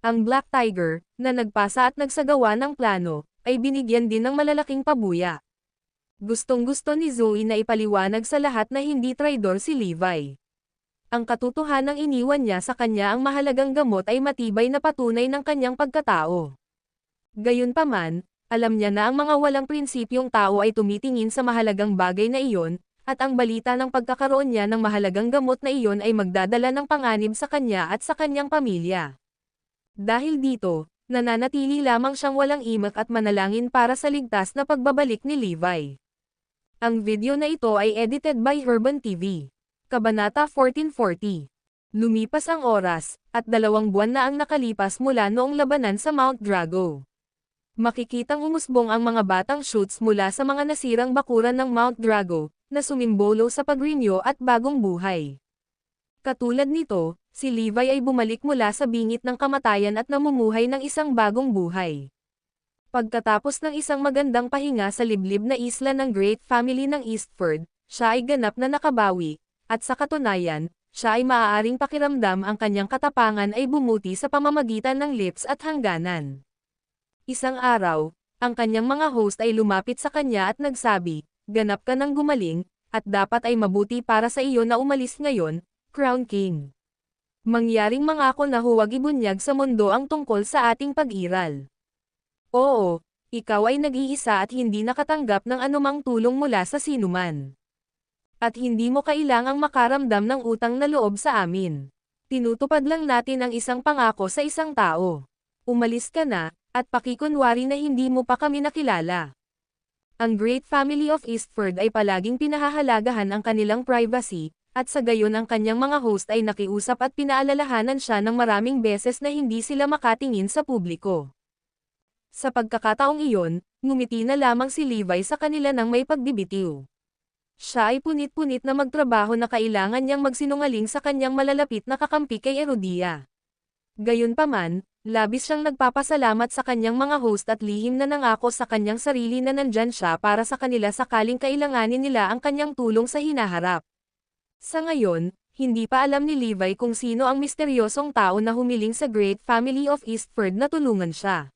Ang Black Tiger, na nagpasa at nagsagawa ng plano, ay binigyan din ng malalaking pabuya. Gustong-gusto ni Zoe na ipaliwanag sa lahat na hindi traidor si Levi. Ang katotohanang iniwan niya sa kanya ang mahalagang gamot ay matibay na patunay ng kanyang pagkatao. Gayunpaman, alam niya na ang mga walang prinsipyong tao ay tumitingin sa mahalagang bagay na iyon, at ang balita ng pagkakaroon niya ng mahalagang gamot na iyon ay magdadala ng panganib sa kanya at sa kanyang pamilya. Dahil dito, nananatili lamang siyang walang imak at manalangin para sa ligtas na pagbabalik ni Levi. Ang video na ito ay edited by Herban TV. Kabanata 1440. Lumipas ang oras, at 2 buwan na ang nakalipas mula noong labanan sa Mount Drago. Makikitang umusbong ang mga batang shoots mula sa mga nasirang bakuran ng Mount Drago, na sumimbolo sa pagrinyo at bagong buhay. Katulad nito, si Levi ay bumalik mula sa bingit ng kamatayan at namumuhay ng isang bagong buhay. Pagkatapos ng isang magandang pahinga sa liblib na isla ng Great Family ng Eastford, siya ay ganap na nakabawi, at sa katunayan, siya ay maaaring pakiramdam ang kanyang katapangan ay bumuti sa pamamagitan ng lips at hangganan. Isang araw, ang kanyang mga host ay lumapit sa kanya at nagsabi, "Ganap ka nang gumaling, at dapat ay mabuti para sa iyo na umalis ngayon, Crown King. Mangyaring mangako na huwag ibunyag sa mundo ang tungkol sa ating pag-iral. Oo, ikaw ay nag-iisa at hindi nakatanggap ng anumang tulong mula sa sinuman. At hindi mo kailangang makaramdam ng utang na loob sa amin. Tinutupad lang natin ang isang pangako sa isang tao. Umalis ka na, at pakikunwari na hindi mo pa kami nakilala." Ang Great Family of Eastford ay palaging pinahahalagahan ang kanilang privacy, at sa gayon ang kanyang mga host ay nakiusap at pinaalalahanan siya ng maraming beses na hindi sila makatingin sa publiko. Sa pagkakataong iyon, ngumiti na lamang si Levi sa kanila nang may pagbibitiw. Siya ay punit-punit na magtrabaho na kailangan niyang magsinungaling sa kanyang malalapit na kakampi kay Herodia. Gayunpaman, labis siyang nagpapasalamat sa kanyang mga host at lihim na nangako sa kanyang sarili na nandyan siya para sa kanila sakaling kailanganin nila ang kanyang tulong sa hinaharap. Sa ngayon, hindi pa alam ni Levi kung sino ang misteryosong tao na humiling sa Great Family of Eastford na tulungan siya.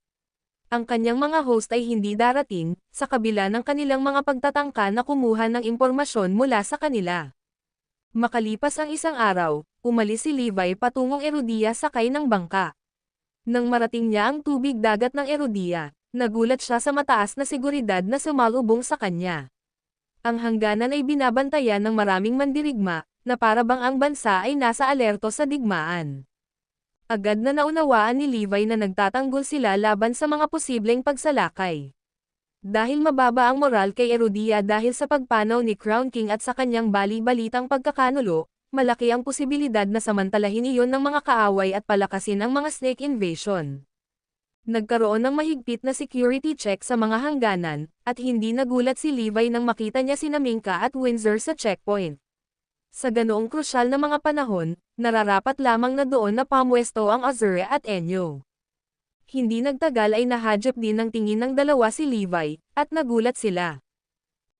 Ang kanyang mga host ay hindi darating, sa kabila ng kanilang mga pagtatangka na kumuha ng impormasyon mula sa kanila. Makalipas ang isang araw, umalis si Levi patungong Herodia sakay ng bangka. Nang marating niya ang tubig dagat ng Herodia, nagulat siya sa mataas na seguridad na sumalubong sa kanya. Ang hangganan ay binabantayan ng maraming mandirigma, na para bang ang bansa ay nasa alerto sa digmaan. Agad na naunawaan ni Levi na nagtatanggol sila laban sa mga posibleng pagsalakay. Dahil mababa ang moral kay Herodia dahil sa pagpanaw ni Crown King at sa kanyang bali-balitang pagkakanulo, malaki ang posibilidad na samantalahin iyon ng mga kaaway at palakasin ang mga snake invasion. Nagkaroon ng mahigpit na security check sa mga hangganan, at hindi nagulat si Levi nang makita niya sina Minka at Windsor sa checkpoint. Sa ganoong krusyal na mga panahon, nararapat lamang na doon na pamwesto ang Azure at Enyo. Hindi nagtagal ay nahadjap din ng tingin ng dalawa si Levi, at nagulat sila.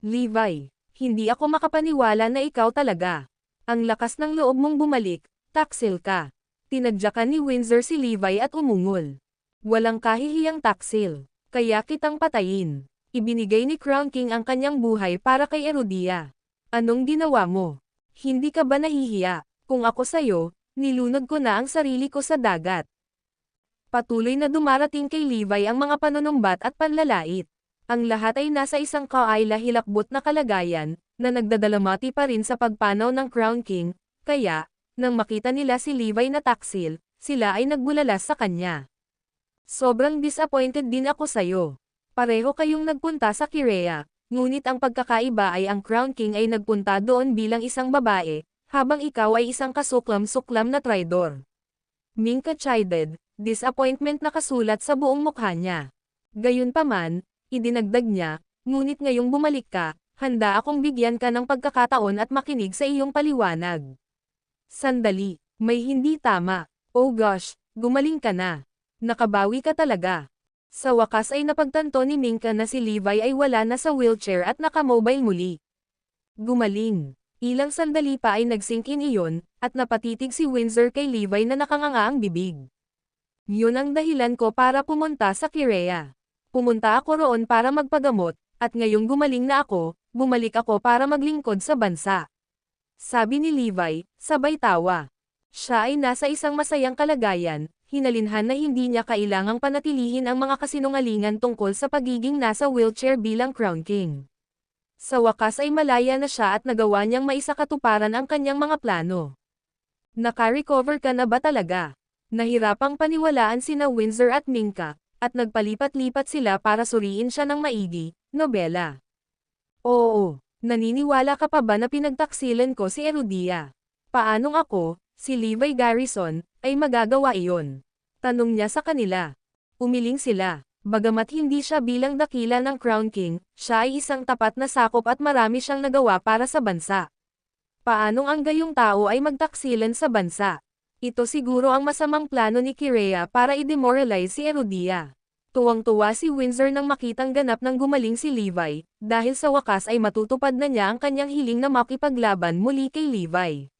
Levi, hindi ako makapaniwala na ikaw talaga. Ang lakas ng loob mong bumalik, taksil ka. Tinadyakan ni Windsor si Levi at umungol. Walang kahihiyang taksil, kaya kitang patayin. Ibinigay ni Crown King ang kanyang buhay para kay Herodia. Anong ginawa mo? Hindi ka ba nahihiya? Kung ako sayo, nilunod ko na ang sarili ko sa dagat. Patuloy na dumarating kay Levi ang mga panunumbat at panlalait. Ang lahat ay nasa isang kaayla-hilakbot na kalagayan, na nagdadalamati pa rin sa pagpanaw ng Crown King, kaya, nang makita nila si Levi na taksil, sila ay nagbulalas sa kanya. Sobrang disappointed din ako sayo. Pareho kayong nagpunta sa Kirea. Ngunit ang pagkakaiba ay ang Crown King ay nagpunta doon bilang isang babae, habang ikaw ay isang kasuklam-suklam na traidor. Minka chided, disappointment na kasulat sa buong mukha niya. Gayunpaman, idinagdag niya, ngunit ngayong bumalik ka, handa akong bigyan ka ng pagkakataon at makinig sa iyong paliwanag. Sandali, may hindi tama. Oh gosh, gumaling ka na. Nakabawi ka talaga. Sa wakas ay napagtanto ni Minka na si Levi ay wala na sa wheelchair at nakamobile muli. Gumaling. Ilang sandali pa ay nag-sink in iyon, at napatitig si Windsor kay Levi na nakanganga ang bibig. Yun ang dahilan ko para pumunta sa Kirea. Pumunta ako roon para magpagamot, at ngayong gumaling na ako, bumalik ako para maglingkod sa bansa. Sabi ni Levi, sabay tawa. Siya ay nasa isang masayang kalagayan, hinalinhan na hindi niya kailangang panatilihin ang mga kasinungalingan tungkol sa pagiging nasa wheelchair bilang Crown King. Sa wakas ay malaya na siya at nagawa niyang maisakatuparan ang kanyang mga plano. Naka-recover ka na ba talaga? Nahirapang paniwalaan sina Windsor at Minka, at nagpalipat-lipat sila para suriin siya ng maigi, nobela. Oo, naniniwala ka pa ba na pinagtaksilan ko si Herodia? Paanong ako, si Levi Garrison, ay magagawa iyon? Tanong niya sa kanila. Umiling sila. Bagamat hindi siya bilang dakila ng Crown King, siya ay isang tapat na sakop at marami siyang nagawa para sa bansa. Paanong ang gayong tao ay magtaksilan sa bansa? Ito siguro ang masamang plano ni Kirea para i-demoralize si Herodia. Tuwang-tuwa si Windsor nang makitang ganap ng gumaling si Levi, dahil sa wakas ay matutupad na niya ang kanyang hiling na makipaglaban muli kay Levi.